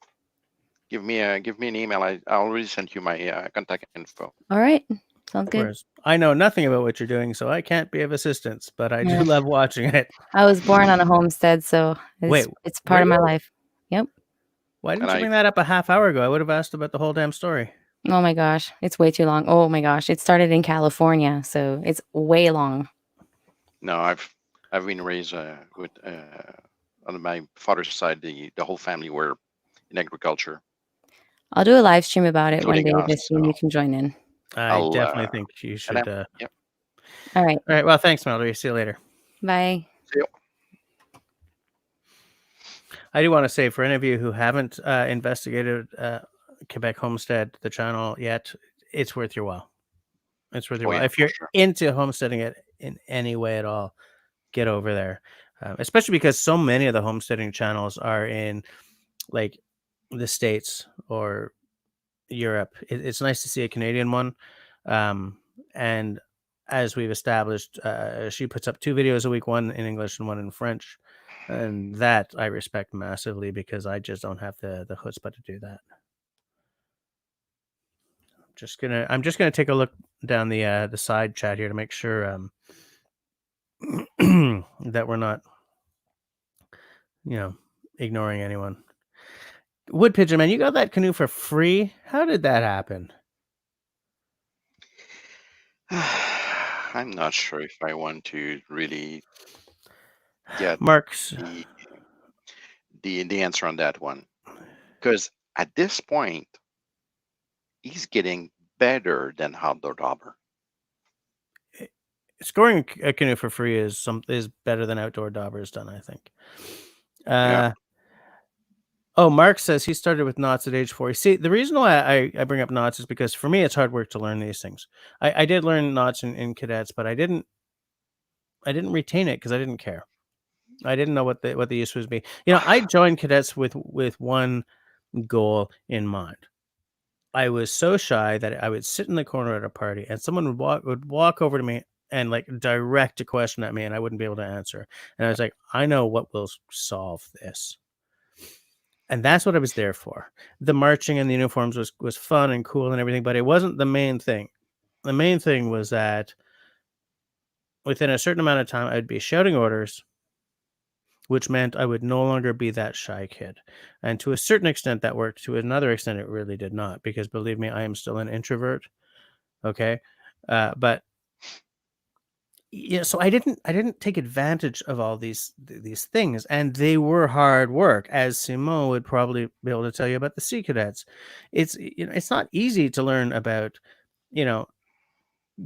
give me an email. I already sent you my contact info. All right. Sounds Of good. course. I know nothing about what you're doing, so I can't be of assistance, but I do Yeah. love watching it. I was born on a homestead, so Wait, it's part of were my you? life. Yep. Why didn't And you I bring that up a half hour ago? I would have asked about the whole damn story. Oh my gosh, it's way too long. Oh my gosh, it started in California, so it's way long. No, I've been raised with on my father's side. The whole family were in agriculture. I'll do a live stream about it one day, Including us, just so you so can join in. I I'll, definitely think you and should. yep. All right. All right. Well, thanks, Mallory. See you later. Bye. See you. I do want to say for any of you who haven't investigated Quebec Homestead, the channel yet, it's worth your while. It's worth your Oh, while. yeah, If for you're sure. into homesteading it in any way at all, get over there. Especially because so many of the homesteading channels are in like the States or Europe. It's nice to see a Canadian one. And as we've established, she puts up 2 videos a week, one in English and one in French. And that I respect massively because I just don't have the chutzpah to do that. I'm just gonna take a look down the side chat here to make sure that we're not, ignoring anyone. Wood Pigeon Man, you got that canoe for free? How did that happen? I'm not sure if I want to really get Mark's the answer on that one, because at this point he's getting better than Outdoor Dauber. scoring a canoe for free is better than Outdoor Daubers done, I think. Yeah. Oh, Mark says he started with knots at age 4. See, the reason why I bring up knots is because for me it's hard work to learn these things. I did learn knots in cadets, but I didn't retain it because I didn't care. I didn't know what the use would be. I joined cadets with one goal in mind. I was so shy that I would sit in the corner at a party, and someone would walk over to me and like direct a question at me, and I wouldn't be able to answer. And I was like, I know what will solve this. And that's what I was there for. The marching and the uniforms was fun and cool and everything, but it wasn't the main thing. The main thing was that within a certain amount of time, I'd be shouting orders, which meant I would no longer be that shy kid. And to a certain extent, that worked. To another extent, it really did not, because believe me, I am still an introvert. Okay. But so I didn't take advantage of all these things, and they were hard work, as Simon would probably be able to tell you about the Sea Cadets. It's not easy to learn about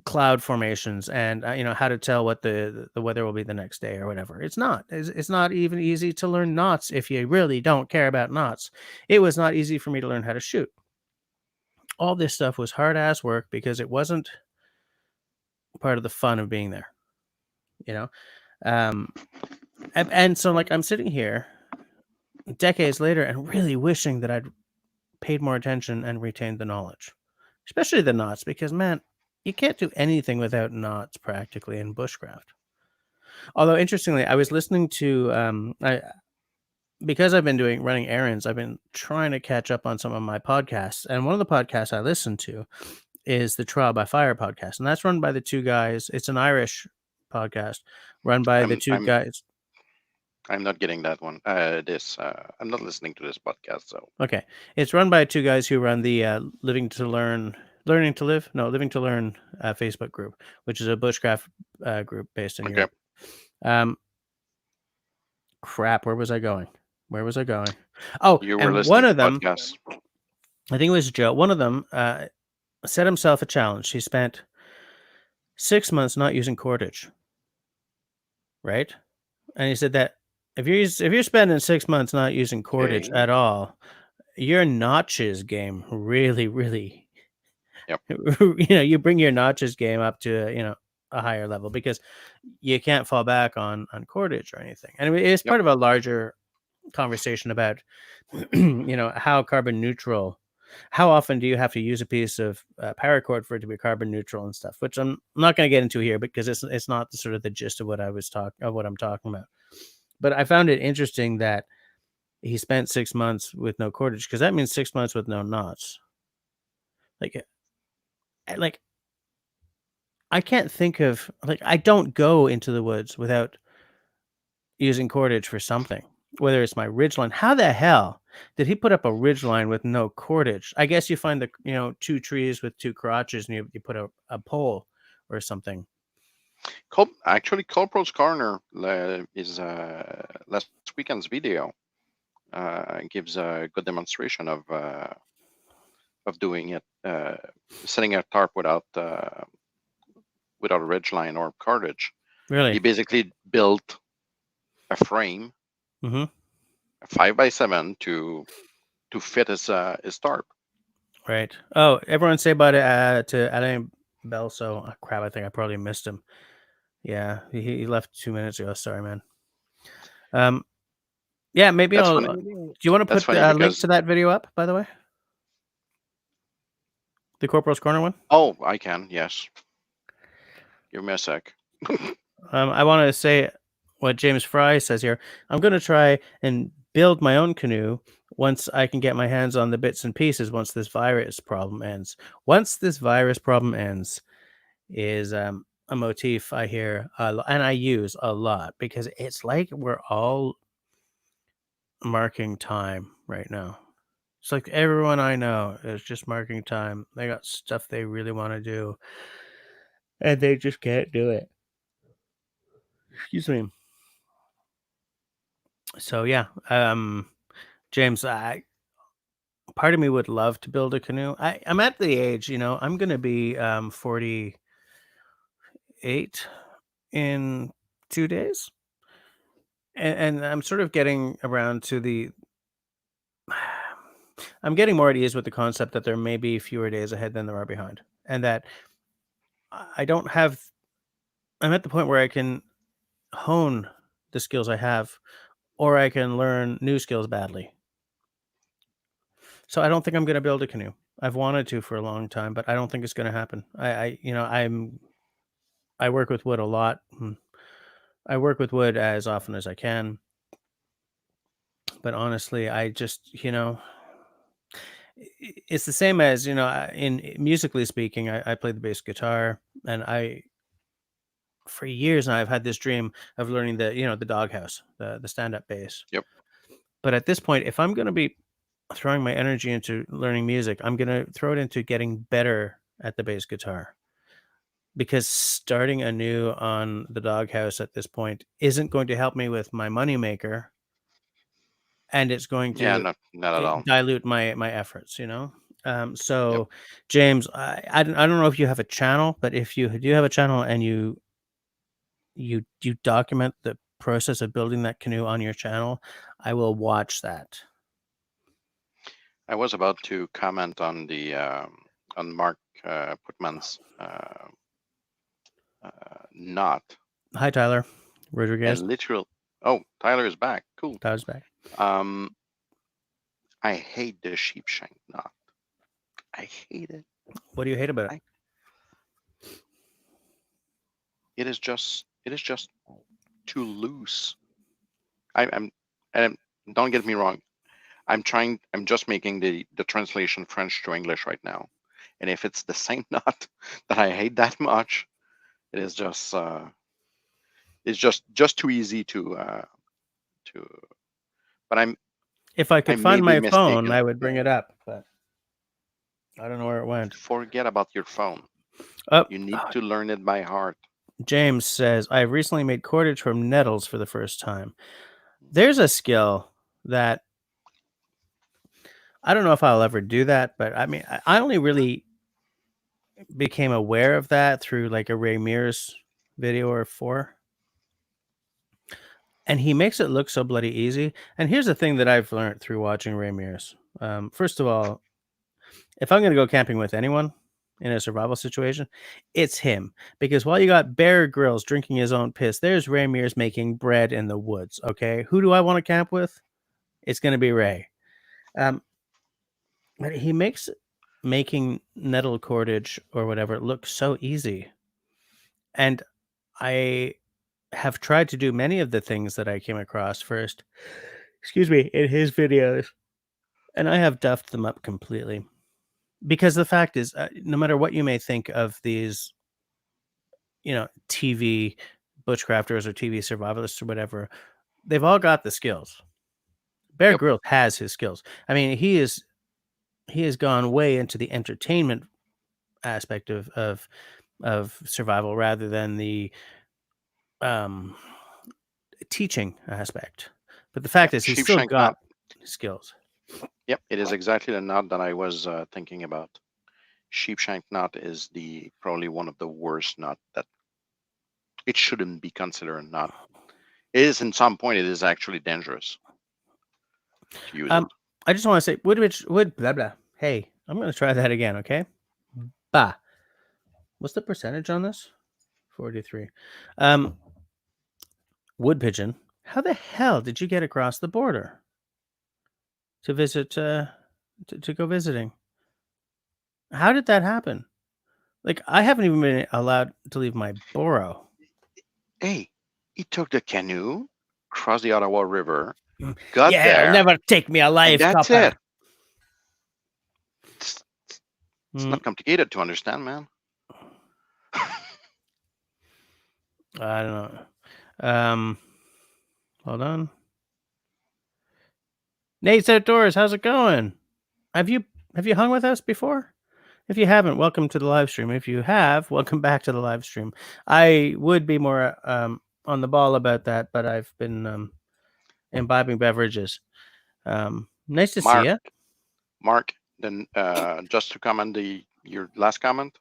cloud formations and how to tell what the weather will be the next day or whatever. It's not even easy to learn knots if you really don't care about knots. It was not easy for me to learn how to shoot. All this stuff was hard ass work because it wasn't part of the fun of being there. And so like I'm sitting here decades later and really wishing that I'd paid more attention and retained the knowledge, especially the knots, because man, you can't do anything without knots practically in bushcraft. Although interestingly, I was listening to because I've been running errands, I've been trying to catch up on some of my podcasts, and one of the podcasts I listen to is the Trial by Fire podcast, and that's run by the two guys. It's an Irish podcast run by the two guys. I'm not getting that one. I'm not listening to this podcast. So okay, it's run by two guys who run the Living to Learn Facebook group, which is a bushcraft group based in Europe. Crap, where was I going? Oh, you were and listening one to of them, podcasts. I think it was Joe. One of them set himself a challenge. He spent 6 months not using cordage, right? And he said that if you're spending 6 months not using cordage at all, your notches game really, really, yep. You bring your notches game up to a higher level, because you can't fall back on cordage or anything. And it's part of a larger conversation about how carbon neutral. How often do you have to use a piece of paracord for it to be carbon neutral and stuff? Which I'm not going to get into here because it's not sort of the gist of what I'm talking about. But I found it interesting that he spent 6 months with no cordage, because that means 6 months with no knots. Like I can't think of I don't go into the woods without using cordage for something. Whether it's my ridgeline. How the hell did he put up a ridgeline with no cordage? I guess you find the two trees with two crotches and you put a pole or something. Actually, Corporal's Corner is last weekend's video. Gives a good demonstration of doing it, setting a tarp without a ridgeline or cordage. Really, he basically built a frame. Mm-hmm. A 5x7 to fit his tarp. Right. Oh, everyone say bye to Alain Belso. Oh, crap, I think I probably missed him. Yeah, he left 2 minutes ago. Sorry, man. Yeah, maybe That's I'll. funny. Do you want to put a link to that video up, by the way? The Corporal's Corner one? Oh, I can. Yes. Give me a sec. I want to say what James Fry says here. I'm going to try and build my own canoe once I can get my hands on the bits and pieces once this virus problem ends. Once this virus problem ends is a motif I hear and I use a lot, because it's like we're all marking time right now. It's like everyone I know is just marking time. They got stuff they really want to do, and they just can't do it. Excuse me. So yeah, James, part of me would love to build a canoe. I'm at the age, I'm going to be 48 in 2 days, and I'm sort of getting around to I'm getting more at ease with the concept that there may be fewer days ahead than there are behind, and that I'm at the point where I can hone the skills I have, or I can learn new skills badly. So I don't think I'm going to build a canoe. I've wanted to for a long time, but I don't think it's going to happen. I work with wood a lot. I work with wood as often as I can. But honestly, I just, it's the same as, in musically speaking, I play the bass guitar, and for years now, I've had this dream of learning the doghouse, the stand-up bass. Yep. But at this point, if I'm going to be throwing my energy into learning music, I'm going to throw it into getting better at the bass guitar. Because starting anew on the doghouse at this point isn't going to help me with my moneymaker, and it's going Yeah, to not at all. dilute my efforts, So, Yep. James, I don't know if you have a channel, but if you do have a channel and you document the process of building that canoe on your channel, I will watch that. I was about to comment on the on Mark Putman's knot. Hi, Tyler Rodriguez. And literal. Oh, Tyler is back. Cool. Tyler's back. I hate the sheep shank knot. I hate it. What do you hate about it? It is just too loose. I'm don't get me wrong. I'm just making the translation French to English right now. And if it's the same knot that I hate that much, it is just it's just too easy to but if I could find may my be phone, mistaken. I would bring it up, but I don't know where it went. Forget about your phone. Oh, You need to learn it by heart. James says, I recently made cordage from nettles for the first time. There's a skill that I don't know if I'll ever do that, but I mean, I only really became aware of that through like a Ray Mears video or 4. And he makes it look so bloody easy. And here's the thing that I've learned through watching Ray Mears. First of all, if I'm going to go camping with anyone in a survival situation, it's him. Because while you got Bear Grylls drinking his own piss, there's Ray Mears making bread in the woods, okay? Who do I want to camp with? It's going to be Ray. But he makes making nettle cordage or whatever look so easy. And I have tried to do many of the things that I came across first, in his videos, and I have duffed them up completely. Because the fact is, no matter what you may think of these, TV bushcrafters or TV survivalists or whatever, they've all got the skills. Bear Grylls has his skills. I mean, he has gone way into the entertainment aspect of survival rather than the teaching aspect. But the fact is, he's still got skills. Yep, it is exactly the knot that I was thinking about. Sheepshank knot is probably one of the worst knot that it shouldn't be considered a knot. It is, in some point, it is actually dangerous to use it. I just want to say, wood, blah, blah. Hey, I'm going to try that again, okay? Bah. What's the percentage on this? 43. Wood pigeon, how the hell did you get across the border to visit, to go visiting? How did that happen? Like, I haven't even been allowed to leave my burrow. Hey, he took the canoe, crossed the Ottawa River, got there. It'll never take me alive. That's copper. it. It's not complicated to understand, man. I don't know. Hold on. Nate's Outdoors, how's it going? Have you hung with us before? If you haven't, welcome to the live stream. If you have, welcome back to the live stream. I would be more on the ball about that, but I've been imbibing beverages. Nice to see you, Mark. Then just to comment your last comment,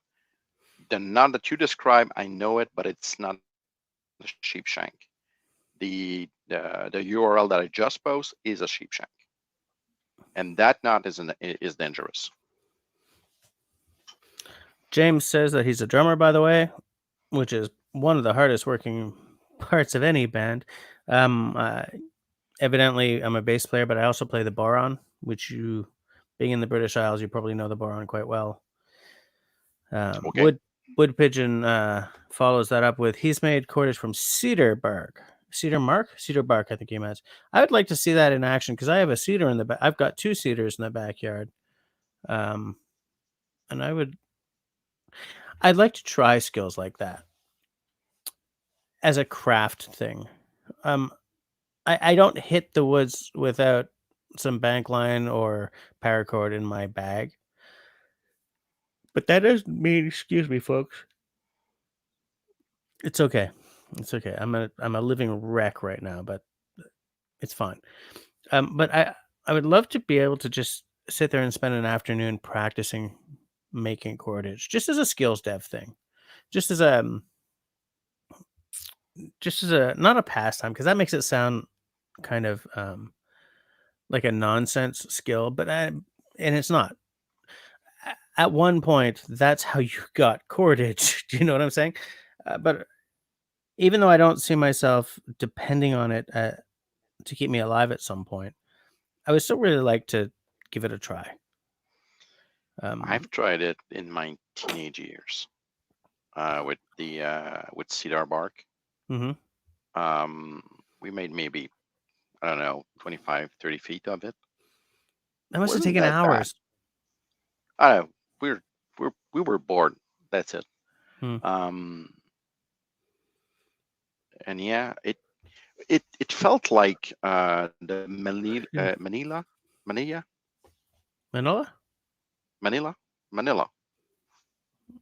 the knot that you describe, I know it, but it's not the sheepshank. The URL that I just posted is a sheepshank, and that knot is dangerous. James says that he's a drummer, by the way, which is one of the hardest working parts of any band. Evidently, I'm a bass player, but I also play the boron, which you, being in the British Isles, you probably know the boron quite well. Okay. Wood Pigeon follows that up with he's made cordage from cedar bark. Cedar bark, I think he meant. I would like to see that in action because I have a cedar in the back. I've got 2 cedars in the backyard. And I'd like to try skills like that as a craft thing. I don't hit the woods without some bank line or paracord in my bag. But that doesn't mean, excuse me, folks. It's okay. It's okay. I'm a living wreck right now, but it's fine. But I would love to be able to just sit there and spend an afternoon practicing making cordage, just as a skills dev thing, just as a not a pastime because that makes it sound kind of like a nonsense skill, but and it's not. At one point, that's how you got cordage. Do you know what I'm saying? But even though I don't see myself depending on it to keep me alive at some point, I would still really like to give it a try. I've tried it in my teenage years with cedar bark. Mm-hmm. We made maybe, I don't know, 25, 30 feet of it. That must have Wasn't taken that bad. hours. I don't know. We were bored. That's it. Hmm. And yeah, it felt like the Manila.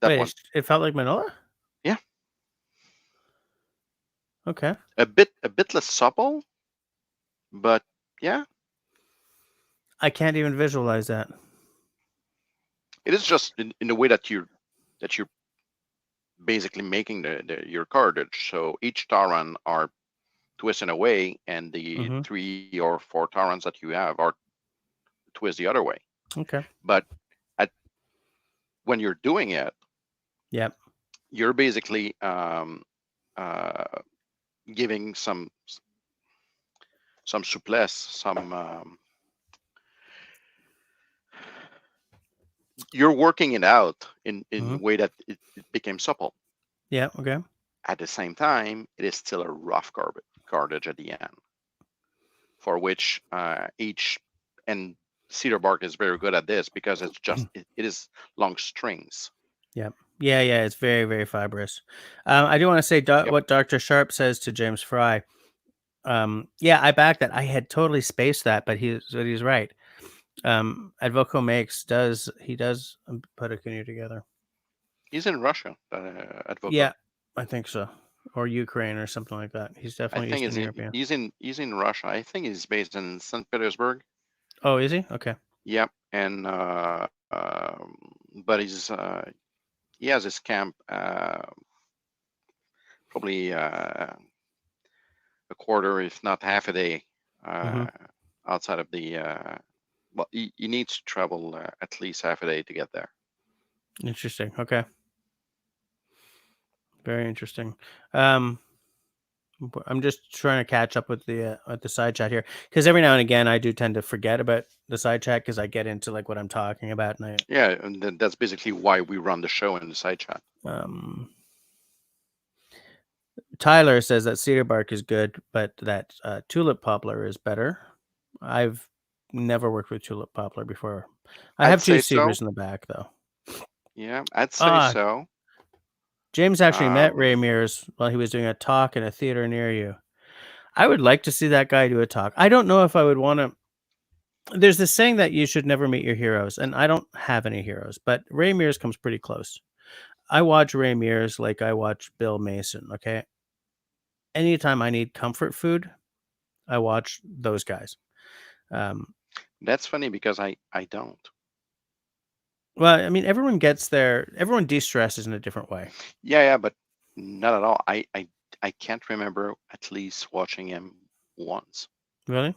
That Wait, one. it felt like Manila? Yeah. Okay. A bit less supple, but yeah. I can't even visualize that. It is just in the way that you're basically making your cordage. So each taran are twisting away, and the 3 or 4 tarans that you have are twist the other way. Okay. But when you're doing it, yep, you're basically giving some souplesse, some you're working it out in a way that it became supple. Yeah. Okay. At the same time, it is still a rough cordage at the end, for which each and cedar bark is very good at this because it's just it is long strings. Yep. Yeah. It's very, very fibrous. I do want to say what Dr. Sharp says to James Fry. Yeah, I back that. I had totally spaced that, but he's right. Advoco makes does put a canoe together. He's in Russia, Advoco. Yeah, I think so, or Ukraine or something like that. He's definitely Eastern European. He's in Russia. I think he's based in St. Petersburg. Oh, is he? Okay. Yep, and but he has his camp probably a quarter, if not half a day, outside of the. Well, he needs to travel at least half a day to get there. Interesting. Okay. Very interesting. I'm just trying to catch up with the side chat here because every now and again I do tend to forget about the side chat because I get into like what I'm talking about. And that's basically why we run the show in the side chat. Tyler says that cedar bark is good, but that tulip poplar is better. I've never worked with tulip poplar before. I have 2 cedars in the back though. Yeah, I'd say so. James actually met Ray Mears while he was doing a talk in a theater near you. I would like to see that guy do a talk. I don't know if I would want to. There's this saying that you should never meet your heroes, and I don't have any heroes, but Ray Mears comes pretty close. I watch Ray Mears like I watch Bill Mason, okay? Anytime I need comfort food, I watch those guys. That's funny because I don't. Well, I mean, everyone de-stresses in a different way. Yeah, but not at all. I can't remember at least watching him once. Really?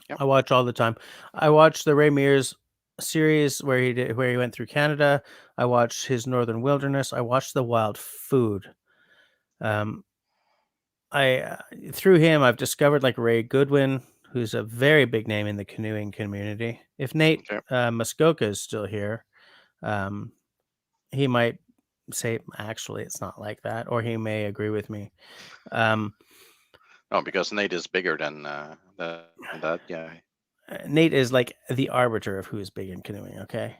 Yep. I watch all the time. I watched the Ray Mears series where he went through Canada. I watched his Northern Wilderness. I watched the Wild Food. through him, I've discovered like Ray Goodwin, who's a very big name in the canoeing community. If Nate Okay. Muskoka is still here, he might say, actually, it's not like that, or he may agree with me. No, because Nate is bigger than that. Yeah. Nate is like the arbiter of who is big in canoeing. Okay.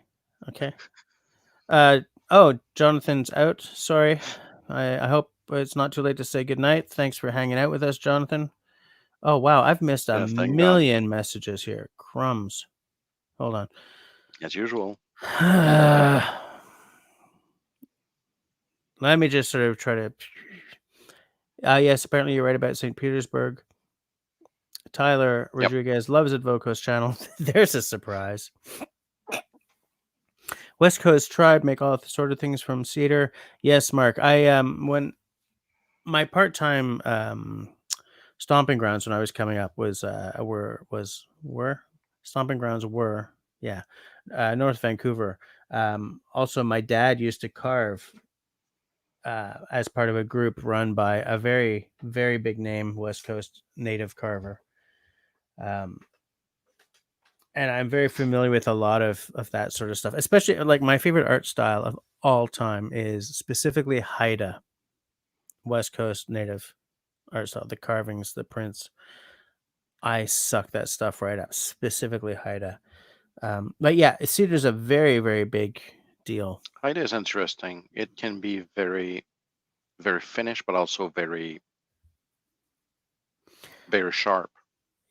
Oh, Jonathan's out. Sorry. I hope it's not too late to say goodnight. Thanks for hanging out with us, Jonathan. Oh, wow. I've missed a Yes, thank God. million messages here. Crumbs. Hold on. As usual. Let me just sort of try to. Yes, apparently you're right about St. Petersburg. Tyler Rodriguez loves Advoco's channel. There's a surprise. West Coast Tribe make all sort of things from cedar. Yes, Mark. I when my part-time stomping grounds when I was coming up was stomping grounds were North Vancouver. Also, my dad used to carve as part of a group run by a very, very big name West Coast native carver. And I'm very familiar with a lot of that sort of stuff, especially like my favorite art style of all time is specifically Haida, West Coast native art style, the carvings, the prints. I suck that stuff right up, specifically Haida. But yeah, cedar's a very, very big deal. Haida is interesting. It can be very, very finished, but also very, very sharp.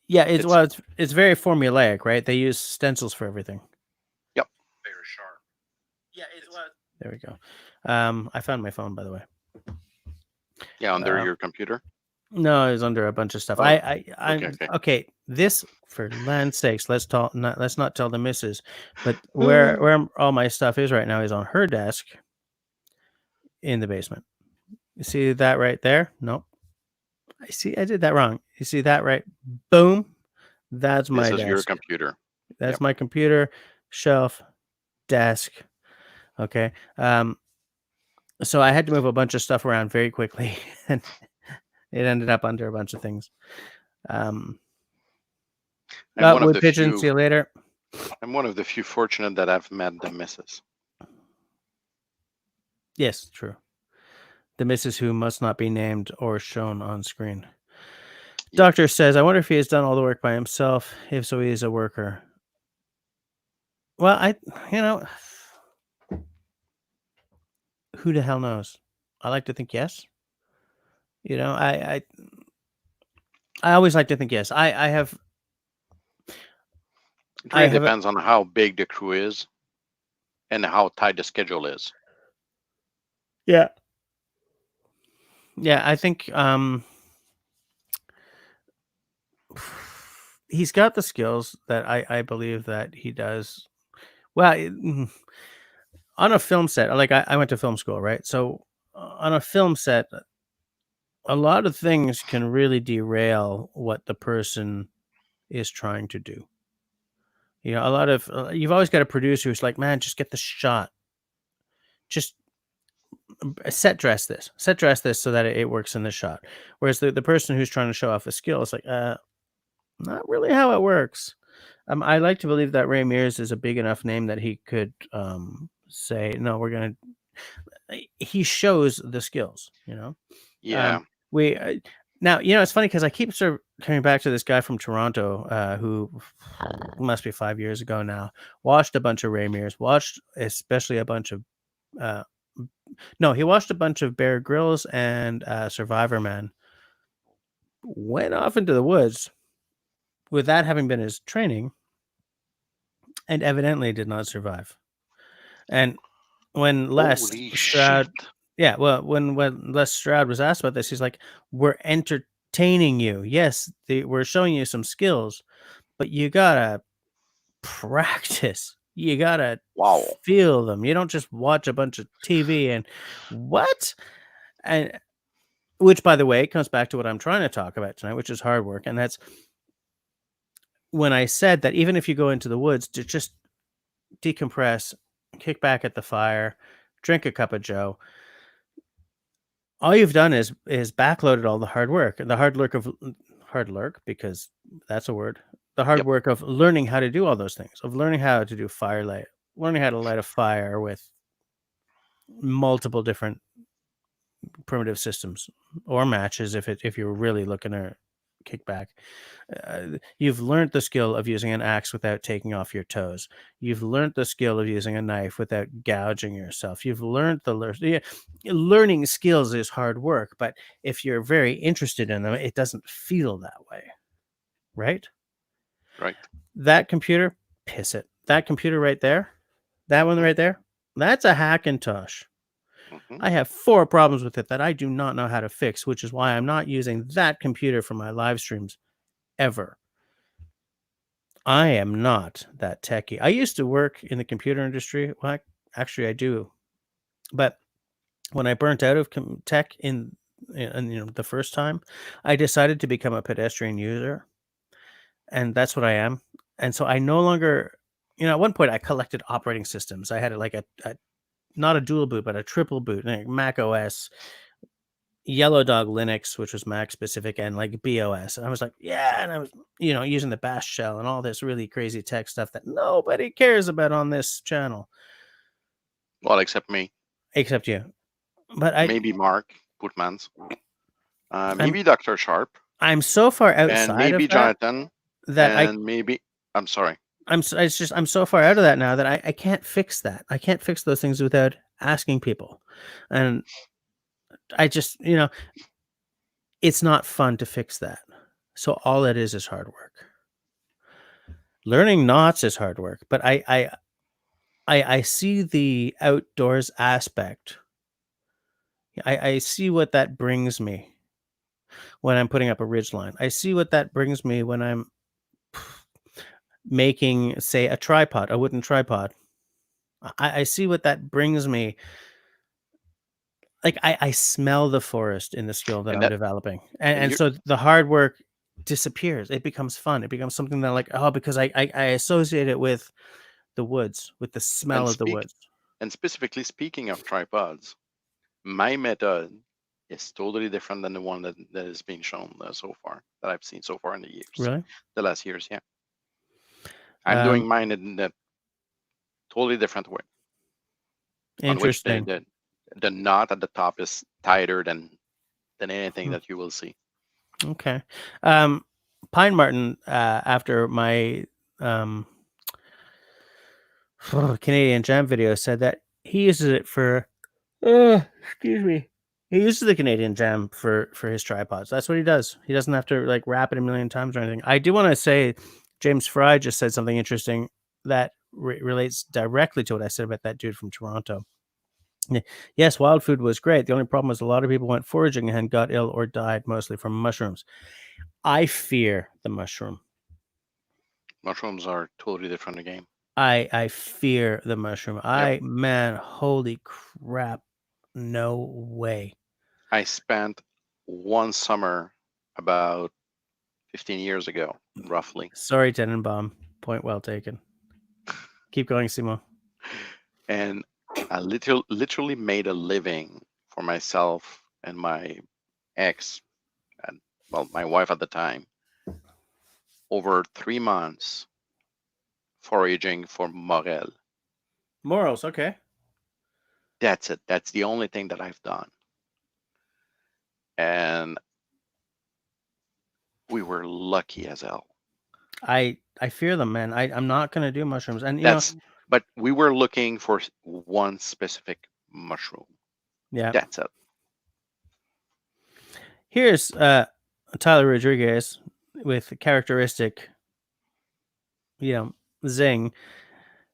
Yeah, it's very formulaic, right? They use stencils for everything. Yep. Very sharp. Yeah, there we go. I found my phone, by the way. Yeah, under your computer. No, it's under a bunch of stuff. Oh, okay. This, for land's sakes, let's not tell the missus. But where all my stuff is right now is on her desk in the basement. You see that right there? Nope. I did that wrong. You see that right? Boom. That's my desk. This is your computer. That's my computer, shelf, desk. Okay. So I had to move a bunch of stuff around very quickly, and it ended up under a bunch of things. Wood pigeon, see you later. I'm one of the few fortunate that I've met the missus. Yes, true. The missus who must not be named or shown on screen. Yep. Doctor says, I wonder if he has done all the work by himself. If so, he is a worker. Well, who the hell knows? I like to think yes. I always like to think yes. I have. It really depends on how big the crew is and how tight the schedule is. Yeah. Yeah, I think he's got the skills that I believe that he does. Well, on a film set, like I went to film school, right? So on a film set, a lot of things can really derail what the person is trying to do. A lot of you've always got a producer who's like, man, just get the shot. Just set dress this so that it works in the shot. Whereas the person who's trying to show off a skill is like, not really how it works. I like to believe that Ray Mears is a big enough name that he could say, no, we're going to, he shows the skills, Yeah. Now, it's funny because I keep sort of coming back to this guy from Toronto who must be 5 years ago now, watched a bunch of Ray Mears, watched especially a bunch of, he watched a bunch of Bear Grylls and Survivor Man, went off into the woods with that having been his training, and evidently did not survive. And when Les Stroud, when Les Stroud was asked about this, he's like, we're entertaining you. Yes, we're showing you some skills, but you gotta practice. You gotta feel them. You don't just watch a bunch of TV and what? And which, by the way, comes back to what I'm trying to talk about tonight, which is hard work. And that's when I said that even if you go into the woods to just decompress, kick back at the fire, drink a cup of Joe, all you've done is backloaded all the hard work, because that's a word. The hard Yep. work of learning how to do all those things, of learning how to do firelight, learning how to light a fire with multiple different primitive systems or matches if you're really looking to kick back. You've learned the skill of using an axe without taking off your toes. You've learned the skill of using a knife without gouging yourself. You've learned learning skills is hard work, but if you're very interested in them, it doesn't feel that way, right? Right. That computer, piss it. That computer right there, that one right there, that's a Hackintosh. Mhm. I have 4 problems with it that I do not know how to fix, which is why I'm not using that computer for my live streams ever. I am not that techie. I used to work in the computer industry. Well, actually, I do. But when I burnt out of tech in the first time, I decided to become a pedestrian user, and that's what I am. And so I no longer, at one point I collected operating systems. I had like a not a dual boot, but a triple boot, like Mac OS, Yellow Dog Linux, which was Mac specific, and like BOS. And I was like, yeah, and I was, using the bash shell and all this really crazy tech stuff that nobody cares about on this channel. Well, except me. Except you. But maybe Mark Putmans. Maybe Dr. Sharp. I'm so far outside and maybe of that Jonathan. that And maybe I'm sorry. I'm so far out of that now that I can't fix that. I can't fix those things without asking people. And I just, it's not fun to fix that. So all it is hard work. Learning knots is hard work, but I see the outdoors aspect. I see what that brings me when I'm putting up a ridgeline. I see what that brings me when I'm making, say, a wooden tripod. I see what that brings me. Like I smell the forest in the skill that I'm developing. And so the hard work disappears. It becomes fun. It becomes something that because I associate it with the woods, with the smell of the woods. And specifically speaking of tripods, my method is totally different than the one that is being shown so far, that I've seen so far in the years. Really? The last years, yeah. I'm doing mine in a totally different way. Interesting. On which the knot at the top is tighter than anything that you will see. Okay. Pine Martin, after my Canadian Jam video, said that he uses it for excuse me. He uses the Canadian Jam for his tripods. That's what he does. He doesn't have to wrap it a million times or anything. I do want to say James Fry just said something interesting that relates directly to what I said about that dude from Toronto. Yes, wild food was great. The only problem was a lot of people went foraging and got ill or died, mostly from mushrooms. I fear the mushroom. Mushrooms are totally different again. I fear the mushroom. Yep. Man, holy crap. No way. I spent one summer about 15 years ago, roughly. Sorry, Tenenbaum. Point well taken. Keep going, Simo. And I literally made a living for myself and my ex, and my wife at the time, over 3 months foraging for morel. Morels, okay. That's it. That's the only thing that I've done. And we were lucky as hell. I fear them, man. I'm not going to do mushrooms. And but we were looking for one specific mushroom. Yeah. That's it. Here's Tyler Rodriguez with characteristic, zing,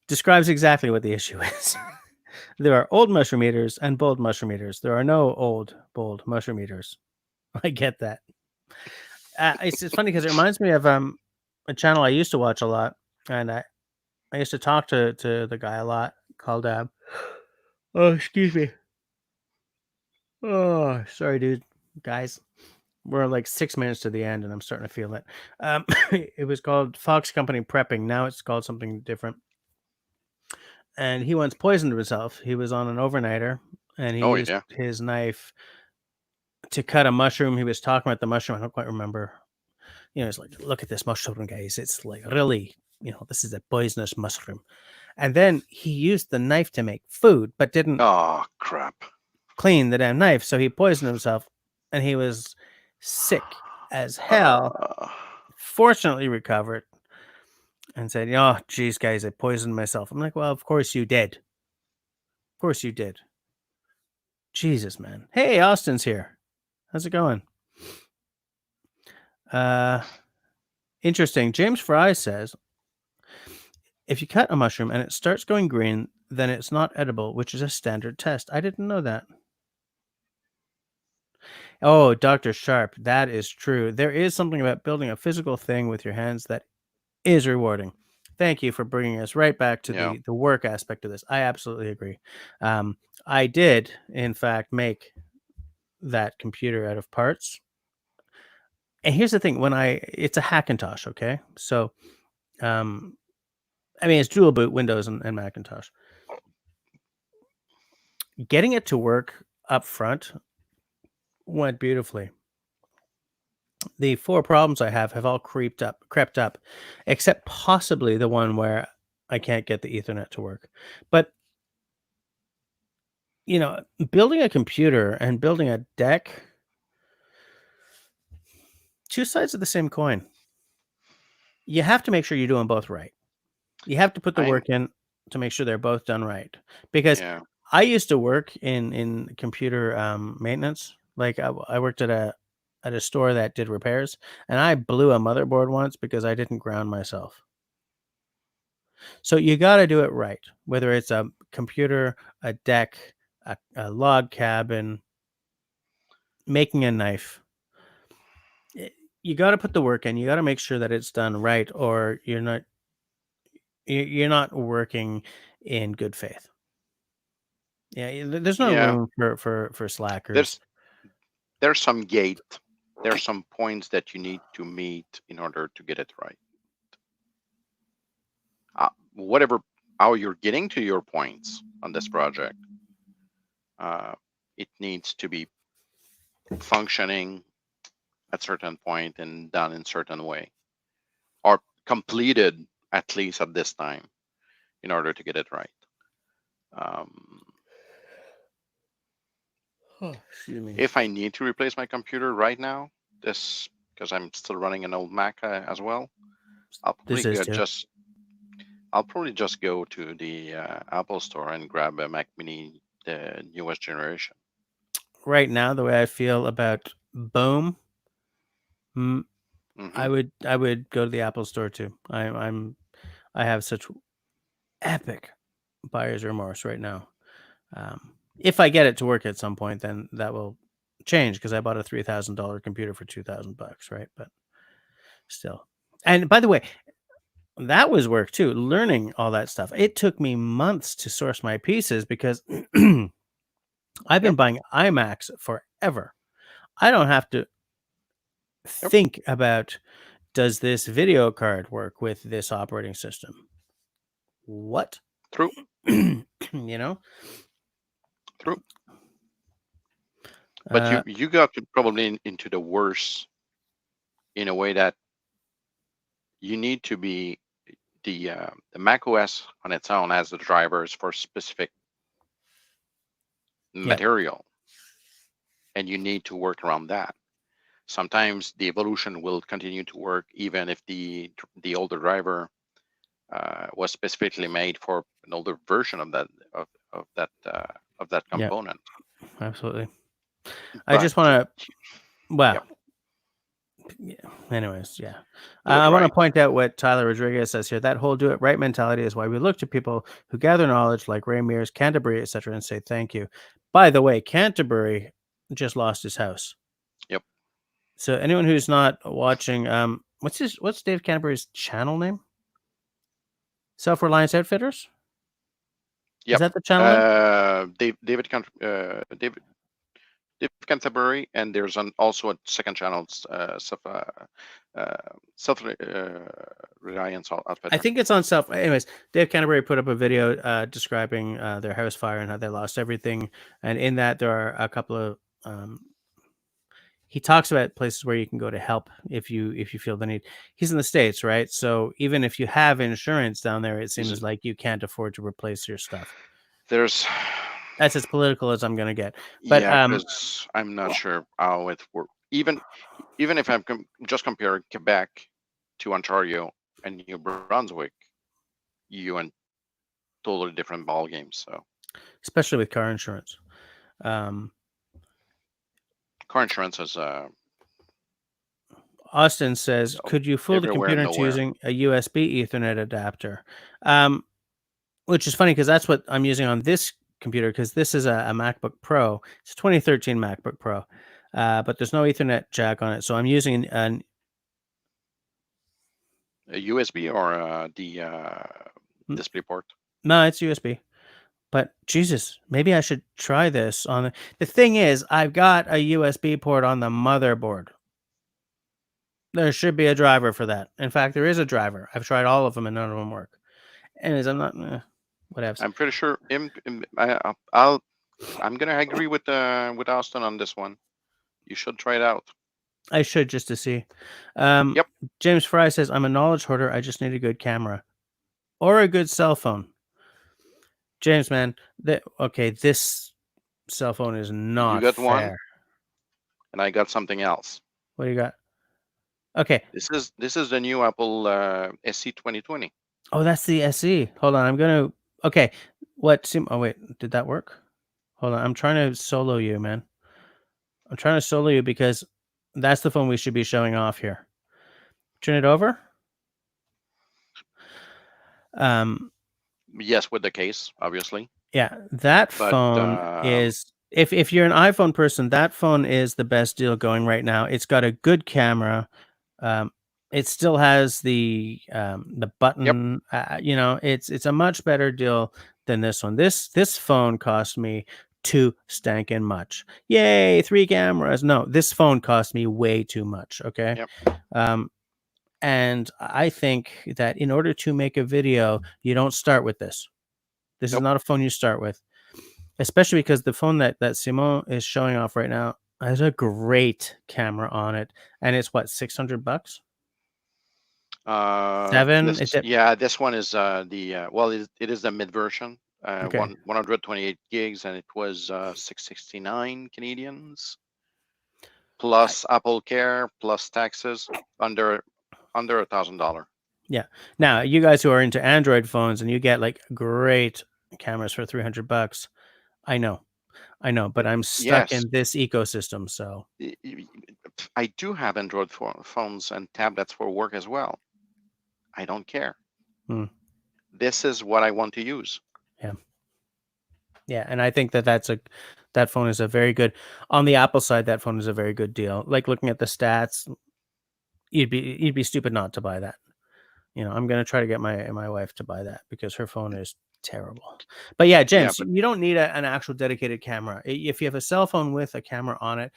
describes exactly what the issue is. There are old mushroom eaters and bold mushroom eaters. There are no old, bold mushroom eaters. I get that. It's funny because it reminds me of a channel I used to watch a lot, and I used to talk to the guy a lot, called oh, excuse me. Oh, sorry, dude. Guys, we're like 6 minutes to the end, and I'm starting to feel it. It was called Fox Company Prepping. Now it's called something different. And he once poisoned himself. He was on an overnighter, and he used his knife to cut a mushroom. He was talking about the mushroom. I don't quite remember. It's like, look at this mushroom, guys. It's like really, this is a poisonous mushroom. And then he used the knife to make food, but didn't Oh, crap. clean the damn knife. So he poisoned himself, and he was sick as hell. Fortunately recovered and said, oh, geez, guys, I poisoned myself. I'm like, well, of course you did. Of course you did. Jesus, man. Hey, Austin's here. How's it going? Interesting. James Fry says, if you cut a mushroom and it starts going green, then it's not edible, which is a standard test. I didn't know that. Oh, Dr. Sharp, that is true. There is something about building a physical thing with your hands that is rewarding. Thank you for bringing us right back to the work aspect of this. I absolutely agree. I did, in fact, make that computer out of parts. And here's the thing: it's a Hackintosh, okay? So, it's dual boot Windows and Macintosh. Getting it to work up front went beautifully. The 4 problems I have all crept up, except possibly the one where I can't get the Ethernet to work. But building a computer and building a deck, 2 sides of the same coin. You have to make sure you're doing both right. You have to put the work in to make sure they're both done right. Because I used to work in computer maintenance. Like I worked at a store that did repairs, and I blew a motherboard once because I didn't ground myself. So you got to do it right, whether it's a computer, a deck, a log cabin, making a knife. You got to put the work in. You got to make sure that it's done right, or you're not working in good faith. Yeah, there's no room for slackers. There's some gate. There's some points that you need to meet in order to get it right. How you're getting to your points on this project, it needs to be functioning at certain point and done in certain way, or completed at least at this time in order to get it right. Excuse me. If I need to replace my computer right now, because I'm still running an old Mac as well, I'll probably just go to the Apple Store and grab a Mac Mini, the newest generation. Right now, the way I feel about Boom, I would go to the Apple Store too. I have such epic buyer's remorse right now. If I get it to work at some point, then that will change, because I bought a $3,000 computer for $2,000, right? But still. And by the way, that was work too, learning all that stuff. It took me months to source my pieces because I've been buying iMacs forever. I don't have to think about, does this video card work with this operating system? What? True. True. But you got probably into the worst in a way that you need to be the Mac OS on its own has the drivers for specific material, and you need to work around that. Sometimes the evolution will continue to work even if the older driver was specifically made for an older version of that component. Absolutely. I just want to, anyways, I want to point out what Tyler Rodriguez says here. That whole do it right mentality is why we look to people who gather knowledge like Ray Mears, Canterbury, etc., and say thank you. By the way, Canterbury just lost his house. Yep. So anyone who's not watching, what's Dave Canterbury's channel name? Self-Reliance Outfitters? Yep. Is that the channel name? David Canterbury, and there's also a second channel, Self-Reliance Outfitter. I think it's on Self. Anyways, Dave Canterbury put up a video describing their house fire and how they lost everything. And in that, there are a couple of he talks about places where you can go to help if you feel the need. He's in the States, right? So even if you have insurance down there, it seems like you can't afford to replace your stuff. There's That's as political as I'm gonna get. But yeah, because I'm not sure how it works. Even if I'm just compare Quebec to Ontario and New Brunswick, you in totally different ball games. So especially with car insurance. car insurance is Austin says, could you fool the everywhere computer and into nowhere. using a USB Ethernet adapter? Which is funny because that's what I'm using on this computer, because this is a MacBook Pro. It's a 2013 MacBook Pro, but there's no Ethernet jack on it. So I'm using an A USB or the display port. no, it's USB. But Jesus, maybe I should try this on the thing is, I've got a USB port on the motherboard. There should be a driver for that. In fact, there is a driver. I've tried all of them and none of them work. Anyways, I'm not whatever. I'm pretty sure I'm gonna agree with Austin on this one. You should try it out. I should, just to see. Yep. James Fry says, I'm a knowledge hoarder. I just need a good camera or a good cell phone. James, man, okay, this cell phone is not You got fair. one, and I got something else. What do you got? Okay. This is the new Apple SE 2020. Oh, that's the SE. Hold on, I'm gonna. Okay, what? Oh wait, did that work? Hold on, I'm trying to solo you, man. I'm trying to solo you because that's the phone we should be showing off here. Turn it over. Yes, with the case, obviously. Yeah, that phone is. If you're an iPhone person, that phone is the best deal going right now. It's got a good camera. It still has the button. Yep. It's a much better deal than this one. This phone cost me too stankin' much. Yay, 3 cameras. No, this phone cost me way too much. Okay. Yep. And I think that in order to make a video, you don't start with this. This is not a phone you start with, especially because the phone that Simon is showing off right now has a great camera on it, and it's what, $600? 7? This one is it is the mid version. 128 gigs, and it was 669 Canadians plus Apple Care plus taxes under $1,000. Yeah. Now, you guys who are into Android phones and you get like great cameras for $300, I know, but I'm stuck in this ecosystem. So I do have Android phones and tablets for work as well. I don't care. This is what I want to use. Yeah, and I think that phone is a very good, on the Apple side, that phone is a very good deal. Like, looking at the stats, you'd be stupid not to buy that. I'm going to try to get my wife to buy that because her phone is terrible. But yeah, James, you don't need an actual dedicated camera. If you have a cell phone with a camera on it,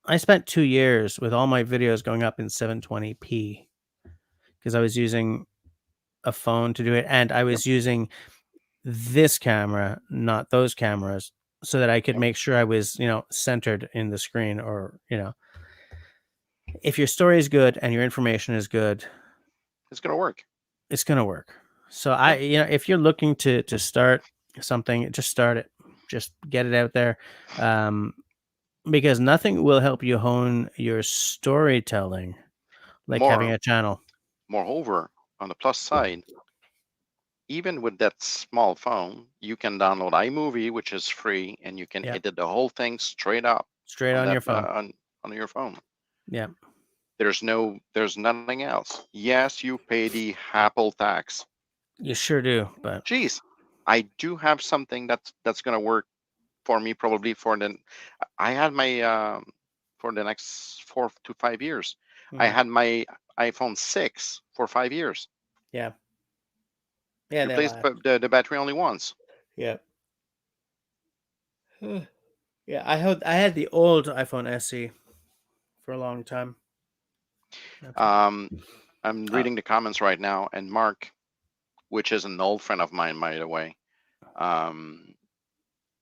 I spent 2 years with all my videos going up in 720p because I was using a phone to do it, and I was using this camera, not those cameras, so that I could make sure I was, centered in the screen, or, if your story is good and your information is good, it's going to work. It's going to work. So if you're looking to start something, just start it. Just get it out there. Because nothing will help you hone your storytelling like having a channel. Moreover, on the plus side, even with that small phone, you can download iMovie, which is free, and you can edit the whole thing straight on your phone. On your phone. Yeah. There's nothing else. Yes, you pay the Apple tax. You sure do, but geez, I do have something that's gonna work for me probably I had my for the next 4 to 5 years. I had my iPhone 6 for 5 years. Yeah. Yeah. Replaced the battery only once. Yeah. Yeah, I had the old iPhone SE for a long time. I'm reading the comments right now, and Mark, which is an old friend of mine, by the way,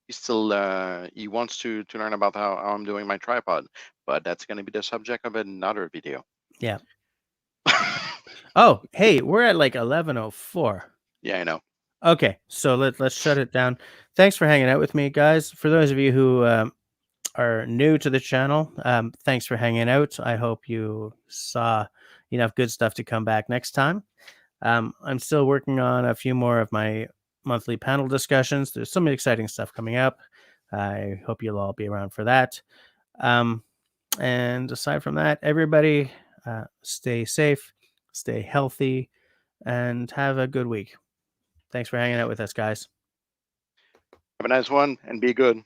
he wants to learn about how I'm doing my tripod, but that's going to be the subject of another video. Yeah. Oh, hey, we're at like 11:04. Yeah, I know. Okay, so let's shut it down. Thanks for hanging out with me, guys. For those of you who are new to the channel, thanks for hanging out. I hope you saw enough good stuff to come back next time. I'm still working on a few more of my monthly panel discussions. There's some exciting stuff coming up. I hope you'll all be around for that. And aside from that, everybody stay safe, stay healthy, and have a good week. Thanks for hanging out with us, guys. Have a nice one and be good.